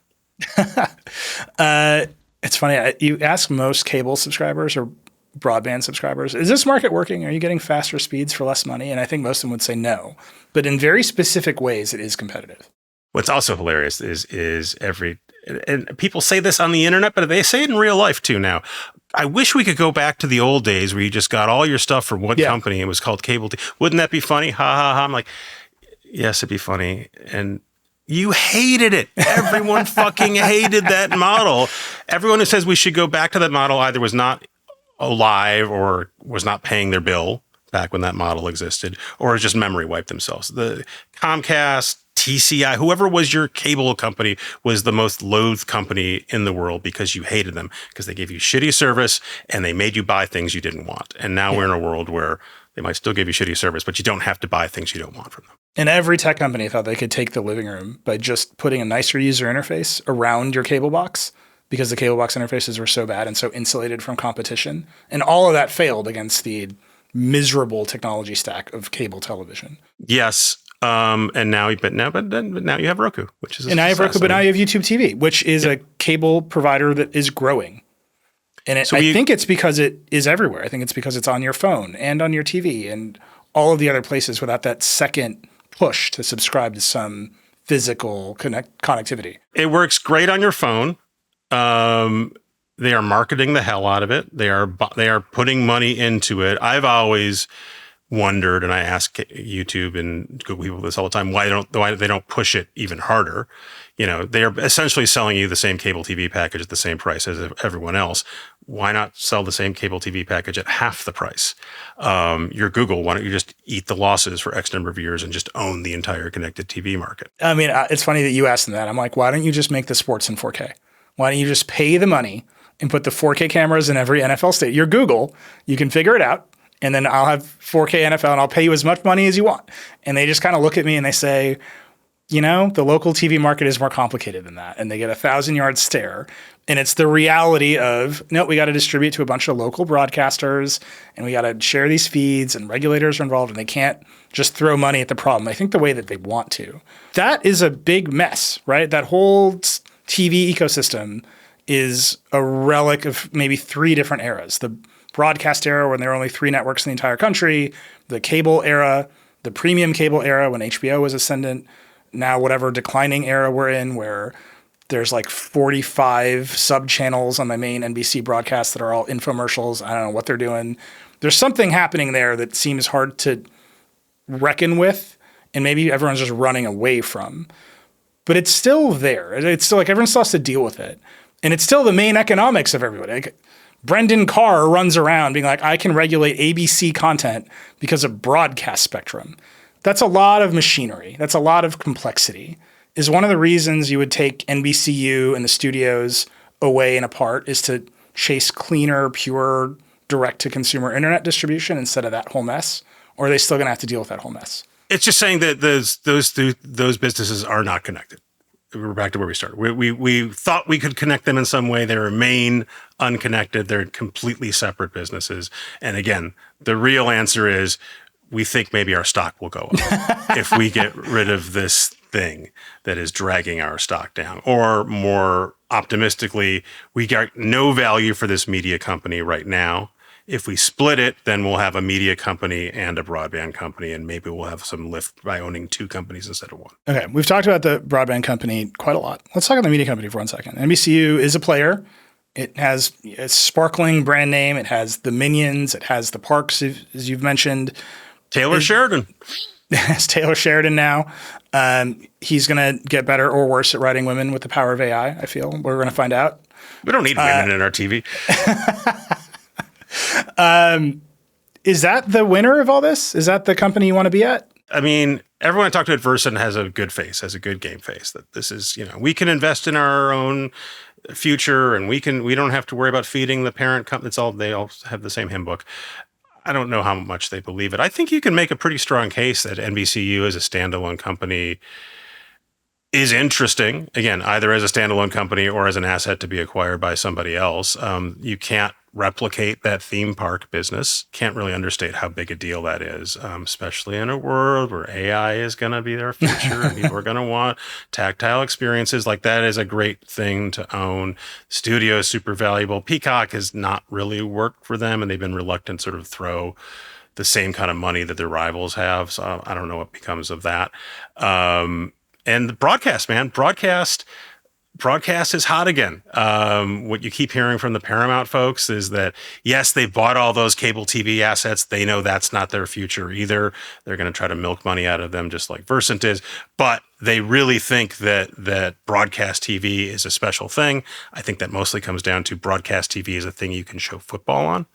Speaker 2: It's funny. You ask most cable subscribers or broadband subscribers, is this market working? Are you getting faster speeds for less money? And I think most of them would say no. But in very specific ways, it is competitive.
Speaker 1: What's also hilarious is and people say this on the internet, but they say it in real life too now. I wish we could go back to the old days where you just got all your stuff from one company. It was called cable. Wouldn't that be funny? Ha, ha, ha. I'm like, yes, it'd be funny. And you hated it. Everyone fucking hated that model. Everyone who says we should go back to that model either was not alive or was not paying their bill back when that model existed, or has just memory wiped themselves. The Comcast, TCI, whoever was your cable company was the most loathed company in the world because you hated them, because they gave you shitty service and they made you buy things you didn't want. And now we're in a world where they might still give you shitty service, but you don't have to buy things you don't want from them.
Speaker 2: And every tech company thought they could take the living room by just putting a nicer user interface around your cable box, because the cable box interfaces were so bad and so insulated from competition. And all of that failed against the miserable technology stack of cable television.
Speaker 1: Yes. And now you have Roku, which is
Speaker 2: and now you have Roku, but now you have YouTube TV, which is a cable provider that is growing. And I think it's because it is everywhere. I think it's because it's on your phone and on your TV and all of the other places without that second push to subscribe to some physical connectivity.
Speaker 1: It works great on your phone. They are marketing the hell out of it. They are putting money into it. I've always wondered, and I ask YouTube and Google people this all the time, why they don't push it even harder. They are essentially selling you the same cable TV package at the same price as everyone else. Why not sell the same cable TV package at half the price? You're Google. Why don't you just eat the losses for X number of years and just own the entire connected TV market?
Speaker 2: I mean, it's funny that you asked them that. I'm like, why don't you just make the sports in 4K? Why don't you just pay the money and put the 4K cameras in every NFL stadium? You're Google. You can figure it out. And then I'll have 4K NFL and I'll pay you as much money as you want. And they just kind of look at me and they say, the local TV market is more complicated than that. And they get 1,000-yard stare. And it's the reality of, no, we got to distribute to a bunch of local broadcasters and we got to share these feeds and regulators are involved and they can't just throw money at the problem. I think the way that they want to. That is a big mess, right? That whole TV ecosystem is a relic of maybe 3 different eras. The broadcast era when there were only 3 networks in the entire country, the cable era, the premium cable era when HBO was ascendant, now whatever declining era we're in where there's like 45 sub-channels on my main NBC broadcast that are all infomercials. I don't know what they're doing. There's something happening there that seems hard to reckon with and maybe everyone's just running away from. But it's still there. It's still like everyone still has to deal with it. And it's still the main economics of everybody. Like, Brendan Carr runs around being like, I can regulate ABC content because of broadcast spectrum. That's a lot of machinery. That's a lot of complexity. Is one of the reasons you would take NBCU and the studios away and apart is to chase cleaner, pure, direct-to-consumer internet distribution instead of that whole mess? Or are they still going to have to deal with that whole mess?
Speaker 1: It's just saying that those businesses are not connected. We're back to where we started. We thought we could connect them in some way. They remain unconnected. They're completely separate businesses. And again, the real answer is we think maybe our stock will go up if we get rid of this thing that is dragging our stock down. Or more optimistically, we got no value for this media company right now. If we split it, then we'll have a media company and a broadband company, and maybe we'll have some lift by owning 2 companies instead of 1.
Speaker 2: Okay, we've talked about the broadband company quite a lot. Let's talk about the media company for 1 second. NBCU is a player. It has a sparkling brand name. It has the Minions. It has the parks, as you've mentioned.
Speaker 1: Taylor Sheridan.
Speaker 2: It's Taylor Sheridan now. He's going to get better or worse at writing women with the power of AI, I feel. We're going to find out.
Speaker 1: We don't need women in our TV.
Speaker 2: Is that the winner of all this? Is that the company you want to be at?
Speaker 1: I mean, everyone I talk to at Versant has a good face, has a good game face. That this is, we can invest in our own future, and we don't have to worry about feeding the parent company. They all have the same hymn book. I don't know how much they believe it. I think you can make a pretty strong case that NBCU as a standalone company is interesting. Again, either as a standalone company or as an asset to be acquired by somebody else. You can't replicate that theme park business. Can't really understate how big a deal that is, especially in a world where AI is going to be their future and people are going to want tactile experiences. Like, that is a great thing to own. Studio is super valuable. Peacock has not really worked for them, and they've been reluctant to sort of throw the same kind of money that their rivals have. So I don't know what becomes of that. And the broadcast, man, broadcast is hot again. What you keep hearing from the Paramount folks is that, yes, they bought all those cable TV assets. They know that's not their future either. They're going to try to milk money out of them just like Versant is. But they really think that broadcast TV is a special thing. I think that mostly comes down to broadcast TV is a thing you can show football on.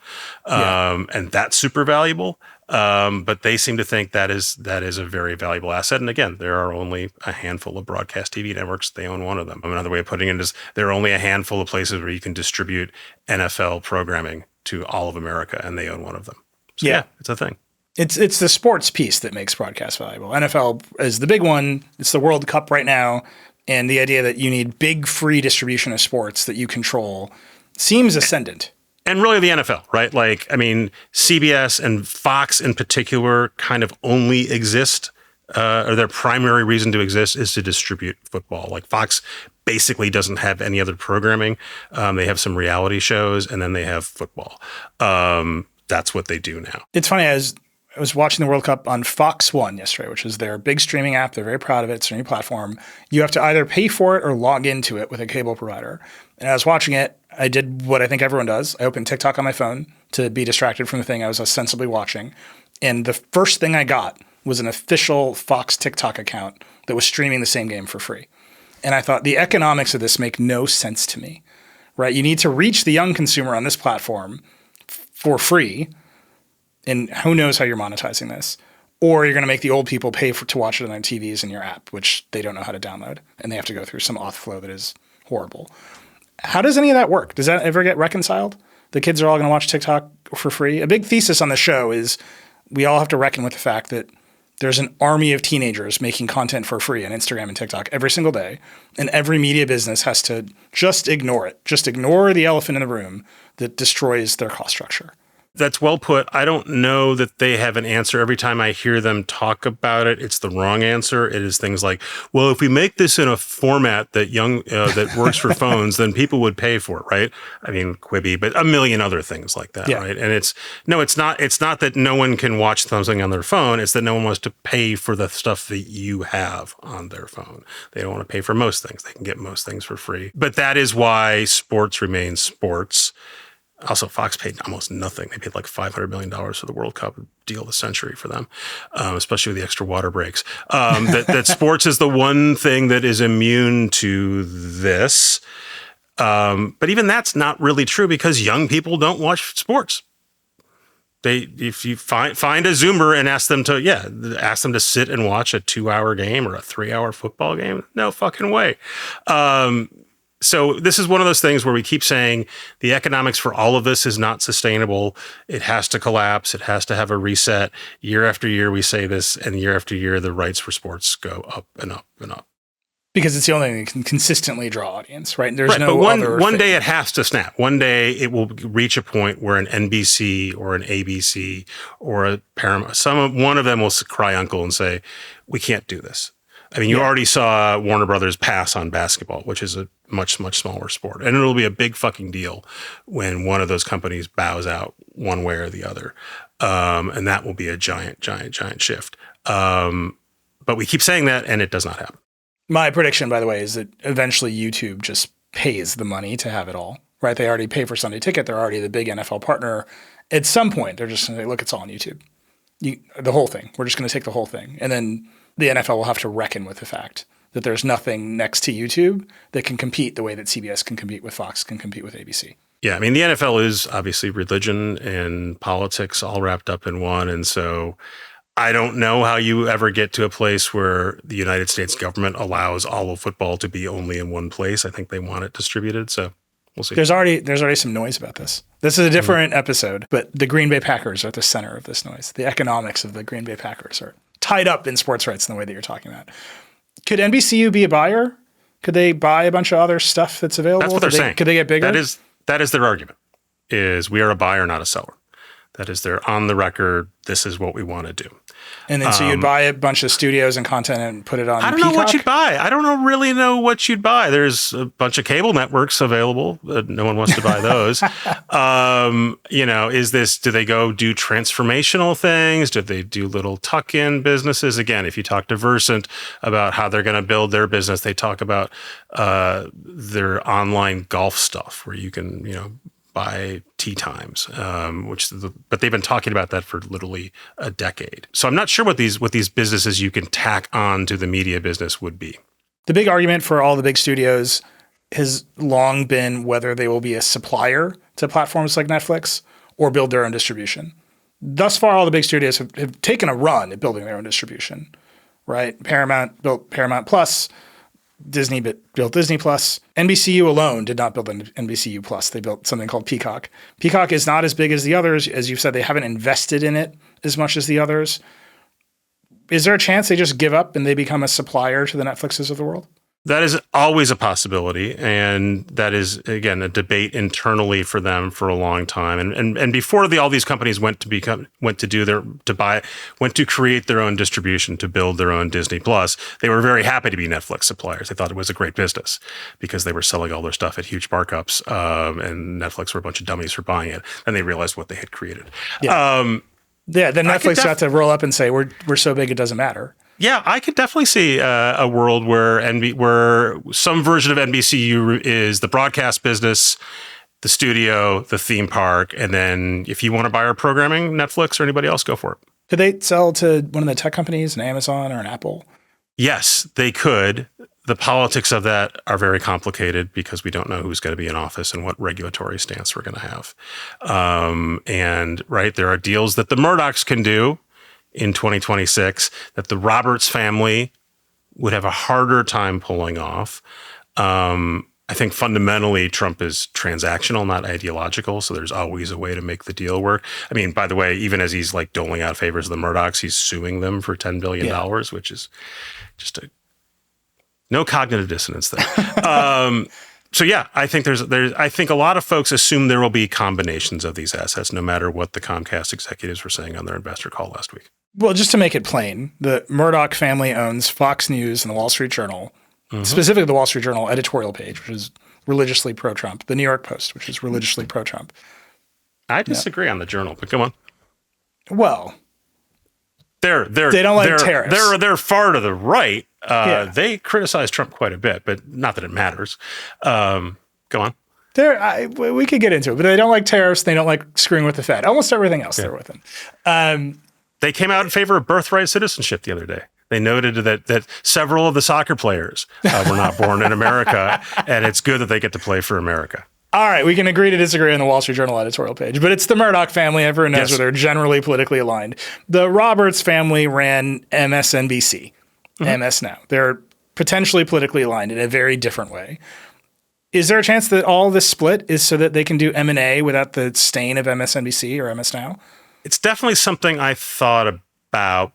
Speaker 1: And that's super valuable. But they seem to think that is a very valuable asset. And again, there are only a handful of broadcast TV networks. They own one of them. Another way of putting it is there are only a handful of places where you can distribute NFL programming to all of America, and they own one of them. So yeah, it's a thing.
Speaker 2: It's the sports piece that makes broadcast valuable. NFL is the big one. It's the World Cup right now. And the idea that you need big free distribution of sports that you control seems ascendant.
Speaker 1: And really the NFL, right? Like, I mean, CBS and Fox in particular kind of only exist or their primary reason to exist is to distribute football. Like Fox basically doesn't have any other programming. They have some reality shows, and then they have football. That's what they do now.
Speaker 2: It's funny, I was watching the World Cup on Fox One yesterday, which is their big streaming app. They're very proud of it. It's their new platform. You have to either pay for it or log into it with a cable provider. And I was watching it. I did what I think everyone does. I opened TikTok on my phone to be distracted from the thing I was ostensibly watching. And the first thing I got was an official Fox TikTok account that was streaming the same game for free. And I thought the economics of this make no sense to me, right? You need to reach the young consumer on this platform for free. And who knows how you're monetizing this. Or you're going to make the old people pay to watch it on their TVs in your app, which they don't know how to download. And they have to go through some auth flow that is horrible. How does any of that work? Does that ever get reconciled? The kids are all going to watch TikTok for free? A big thesis on the show is we all have to reckon with the fact that there's an army of teenagers making content for free on Instagram and TikTok every single day. And every media business has to just ignore it. Just ignore the elephant in the room that destroys their cost structure.
Speaker 1: That's well put. I don't know that they have an answer. Every time I hear them talk about it, it's the wrong answer. It is things like, well, if we make this in a format that that works for phones, then people would pay for it, right? I mean, Quibi, but a million other things like that, right? And it's not that no one can watch something on their phone. It's that no one wants to pay for the stuff that you have on their phone. They don't want to pay for most things. They can get most things for free. But that is why sports remains sports. Also, Fox paid almost nothing. They paid like $500 million for the World Cup, deal of the century for them, especially with the extra water breaks. That sports is the one thing that is immune to this. But even that's not really true because young people don't watch sports. If you find a Zoomer and ask them to sit and watch a 2-hour game or a 3-hour football game, no fucking way. So this is one of those things where we keep saying the economics for all of this is not sustainable. It has to collapse. It has to have a reset. Year after year, we say this, and year after year, the rights for sports go up and up and up.
Speaker 2: Because it's the only thing that can consistently draw audience, right? There's no other
Speaker 1: one day it has to snap. One day it will reach a point where an NBC or an ABC or a Paramount, one of them will cry uncle and say, we can't do this. I mean, you already saw Warner Brothers pass on basketball, which is a much, much smaller sport. And it'll be a big fucking deal when one of those companies bows out one way or the other. And that will be a giant, giant, giant shift. But we keep saying that, and it does not happen.
Speaker 2: My prediction, by the way, is that eventually YouTube just pays the money to have it all, right? They already pay for Sunday Ticket. They're already the big NFL partner. At some point, they're just going to say, look, it's all on YouTube. The whole thing. We're just going to take the whole thing. And then the NFL will have to reckon with the fact that there's nothing next to YouTube that can compete the way that CBS can compete with Fox, can compete with ABC.
Speaker 1: Yeah, I mean, the NFL is obviously religion and politics all wrapped up in one. And so I don't know how you ever get to a place where the United States government allows all of football to be only in one place. I think they want it distributed. So we'll see.
Speaker 2: There's already some noise about this. This is a different episode, but the Green Bay Packers are at the center of this noise. The economics of the Green Bay Packers are tied up in sports rights in the way that you're talking about. Could NBCU be a buyer? Could they buy a bunch of other stuff that's available?
Speaker 1: That's what they're saying.
Speaker 2: Could they get bigger?
Speaker 1: That is their argument, is we are a buyer, not a seller. That is their on the record, this is what we want to do.
Speaker 2: And then so you'd buy a bunch of studios and content and put it on
Speaker 1: I don't
Speaker 2: Peacock?
Speaker 1: know what you'd buy. I don't really know what you'd buy. There's a bunch of cable networks available. No one wants to buy those. Do they go do transformational things? Do they do little tuck-in businesses? Again, if you talk to Versant about how they're going to build their business, they talk about their online golf stuff where you can, buy tee times, but they've been talking about that for literally a decade. So I'm not sure what these businesses you can tack on to the media business would be.
Speaker 2: The big argument for all the big studios has long been whether they will be a supplier to platforms like Netflix or build their own distribution. Thus far, all the big studios have taken a run at building their own distribution, right? Paramount built Paramount Plus. Disney built Disney Plus. NBCU alone did not build NBCU Plus. They built something called Peacock. Peacock is not as big as the others. As you've said, they haven't invested in it as much as the others. Is there a chance they just give up and they become a supplier to the Netflixes of the world?
Speaker 1: That is always a possibility, and that is again a debate internally for them for a long time. And before all these companies went to create their own distribution, to build their own Disney Plus, they were very happy to be Netflix suppliers. They thought it was a great business because they were selling all their stuff at huge markups, and Netflix were a bunch of dummies for buying it. And they realized what they had created.
Speaker 2: Yeah. Then Netflix got to roll up and say, "We're so big it doesn't matter."
Speaker 1: Yeah, I could definitely see a world where some version of NBCU is the broadcast business, the studio, the theme park, and then if you want to buy our programming, Netflix or anybody else, go for it.
Speaker 2: Could they sell to one of the tech companies, an Amazon or an Apple?
Speaker 1: Yes, they could. The politics of that are very complicated because we don't know who's going to be in office and what regulatory stance we're going to have. And there are deals that the Murdochs can do in 2026 that the Roberts family would have a harder time pulling off. I think fundamentally Trump is transactional, not ideological. So there's always a way to make the deal work. I mean, by the way, even as he's like doling out favors of the Murdochs, he's suing them for $10 billion, which is just no cognitive dissonance there. So yeah, I think I think a lot of folks assume there will be combinations of these assets, no matter what the Comcast executives were saying on their investor call last week.
Speaker 2: Well, just to make it plain, the Murdoch family owns Fox News and the Wall Street Journal, specifically the Wall Street Journal editorial page, which is religiously pro-Trump, the New York Post, which is religiously pro-Trump.
Speaker 1: I disagree on the Journal, but come on.
Speaker 2: Well,
Speaker 1: they don't like tariffs. They're far to the right. They criticize Trump quite a bit, but not that it matters. Go on.
Speaker 2: We could get into it, but they don't like tariffs. They don't like screwing with the Fed. Almost everything else they're with them.
Speaker 1: They came out in favor of birthright citizenship the other day. They noted that several of the soccer players were not born in America, and it's good that they get to play for America.
Speaker 2: All right, we can agree to disagree on the Wall Street Journal editorial page, but it's the Murdoch family. Everyone knows where they're generally politically aligned. The Roberts family ran MSNBC, MS Now. They're potentially politically aligned in a very different way. Is there a chance that all this split is so that they can do M&A without the stain of MSNBC or MS Now?
Speaker 1: It's definitely something I thought about.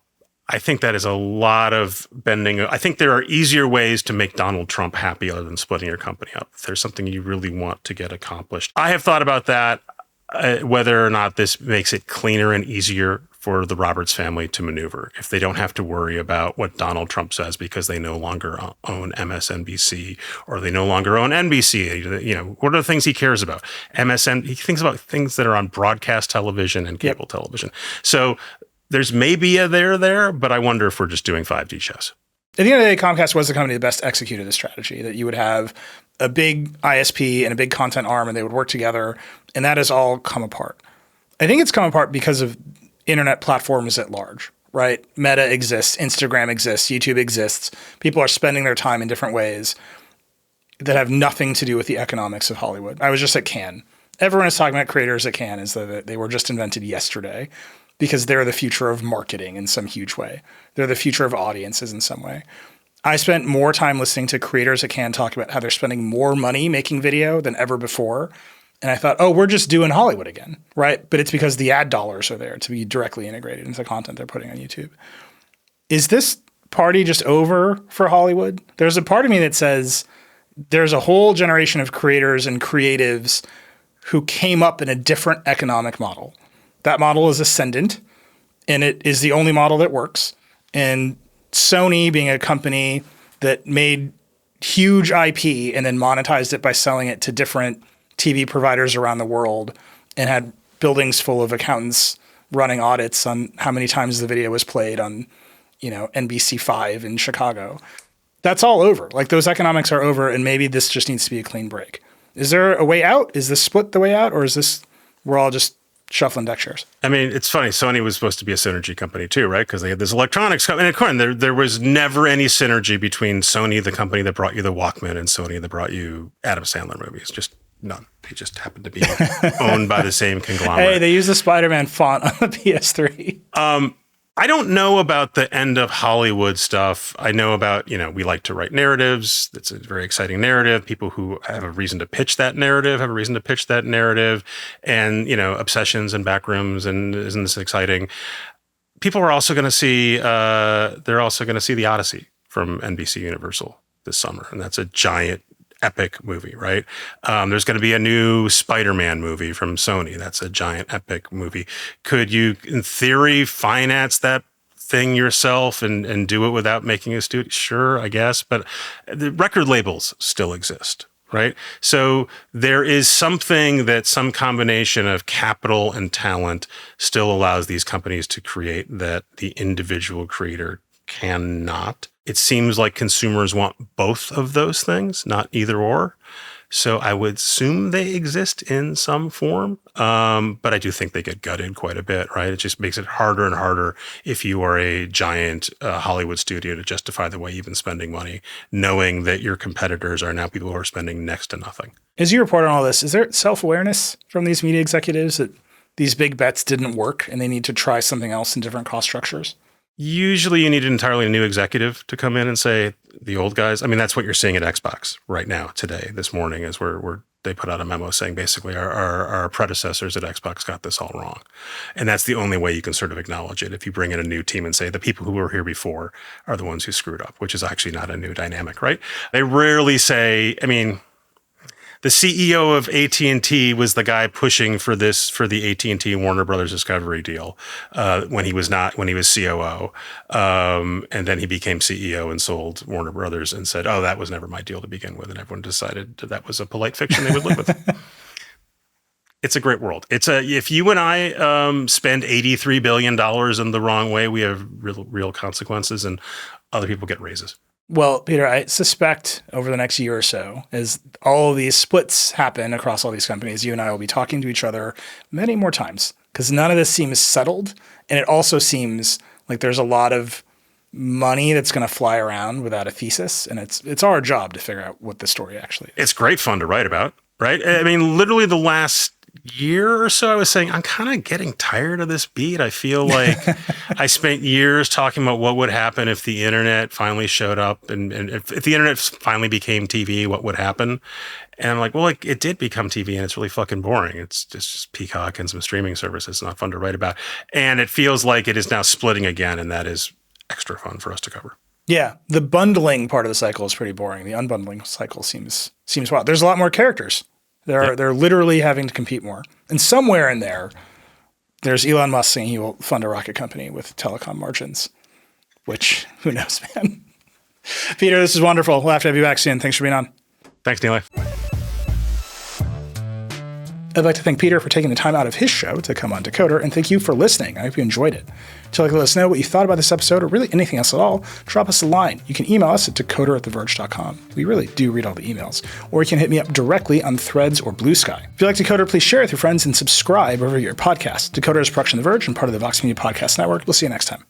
Speaker 1: I think that is a lot of bending. I think there are easier ways to make Donald Trump happy other than splitting your company up. If there's something you really want to get accomplished. I have thought about that, whether or not this makes it cleaner and easier for the Roberts family to maneuver. If they don't have to worry about what Donald Trump says because they no longer own MSNBC or they no longer own NBC. What are the things he cares about? He thinks about things that are on broadcast television and cable television. So there's maybe a there, but I wonder if we're just doing 5G shows.
Speaker 2: At the end of the day, Comcast was the company that best executed this strategy, that you would have a big ISP and a big content arm and they would work together, and that has all come apart. I think it's come apart because of internet platforms at large, right? Meta exists, Instagram exists, YouTube exists. People are spending their time in different ways that have nothing to do with the economics of Hollywood. I was just at Cannes. Everyone is talking about creators at Cannes as though they were just invented yesterday because they're the future of marketing in some huge way. They're the future of audiences in some way. I spent more time listening to creators at Cannes talk about how they're spending more money making video than ever before. And I thought, we're just doing Hollywood again, right? But it's because the ad dollars are there to be directly integrated into the content they're putting on YouTube. Is this party just over for Hollywood? There's a part of me that says there's a whole generation of creators and creatives who came up in a different economic model. That model is ascendant, and it is the only model that works. And Sony, being a company that made huge IP and then monetized it by selling it to different TV providers around the world and had buildings full of accountants running audits on how many times the video was played on, NBC5 in Chicago. That's all over. Like, those economics are over, and maybe this just needs to be a clean break. Is there a way out? Is this split the way out, or is we're all just shuffling deck chairs?
Speaker 1: I mean, it's funny. Sony was supposed to be a synergy company too, right? Because they had this electronics company. And of course, there was never any synergy between Sony, the company that brought you the Walkman, and Sony that brought you Adam Sandler movies. Just none. They just happened to be owned by the same conglomerate.
Speaker 2: Hey, they use the Spider-Man font on the PS3.
Speaker 1: I don't know about the end of Hollywood stuff. I know about, we like to write narratives. It's a very exciting narrative. People who have a reason to pitch that narrative have a reason to pitch that narrative, and, obsessions and backrooms, and isn't this exciting? People are also going to see, they're also going to see The Odyssey from NBCUniversal. this summer, and that's a giant epic movie, right? There's going to be a new Spider-Man movie from Sony. That's a giant epic movie. Could you, in theory, finance that thing yourself and do it without making a studio? Sure, I guess. But the record labels still exist, right? So there is something that some combination of capital and talent still allows these companies to create that the individual creator cannot. It seems like consumers want both of those things, not either or. So I would assume they exist in some form, but I do think they get gutted quite a bit, right? It just makes it harder and harder if you are a giant Hollywood studio to justify the way you've been spending money, knowing that your competitors are now people who are spending next to nothing.
Speaker 2: As you report on all this, is there self-awareness from these media executives that these big bets didn't work and they need to try something else in different cost structures?
Speaker 1: Usually you need an entirely new executive to come in and say, the old guys. I mean, that's what you're seeing at Xbox right now, today, this morning, is where they put out a memo saying basically our predecessors at Xbox got this all wrong. And that's the only way you can sort of acknowledge it. If you bring in a new team and say the people who were here before are the ones who screwed up, which is actually not a new dynamic, right? They rarely say, I mean, the CEO of AT&T was the guy pushing for the AT&T Warner Brothers Discovery deal when he was COO, and then he became CEO and sold Warner Brothers and said, "Oh, that was never my deal to begin with," and everyone decided that was a polite fiction they would live with. It's a great world. If you and I spend $83 billion in the wrong way, we have real consequences, and other people get raises.
Speaker 2: Well, Peter, I suspect over the next year or so, as all of these splits happen across all these companies, you and I will be talking to each other many more times because none of this seems settled. And it also seems like there's a lot of money that's going to fly around without a thesis. And it's our job to figure out what the story actually is.
Speaker 1: It's great fun to write about, right? I mean, literally the last year or so, I was saying, I'm kind of getting tired of this beat. I feel like I spent years talking about what would happen if the internet finally showed up and if the internet finally became TV, what would happen? And I'm like, well, like it did become TV and it's really fucking boring. It's just Peacock and some streaming services. It's not fun to write about. And it feels like it is now splitting again. And that is extra fun for us to cover.
Speaker 2: Yeah. The bundling part of the cycle is pretty boring. The unbundling cycle seems wild. There's a lot more characters. They're literally having to compete more. And somewhere in there's Elon Musk saying he will fund a rocket company with telecom margins, which who knows, man. Peter, this is wonderful. We'll have to have you back soon. Thanks for being on.
Speaker 1: Thanks, Neil.
Speaker 2: I'd like to thank Peter for taking the time out of his show to come on Decoder, and thank you for listening. I hope you enjoyed it. To let us know what you thought about this episode or really anything else at all, drop us a line. You can email us at decoder@theverge.com. We really do read all the emails. Or you can hit me up directly on Threads or Blue Sky. If you like Decoder, please share it with your friends and subscribe over your podcast. Decoder is a production of The Verge and part of the Vox Media Podcast Network. We'll see you next time.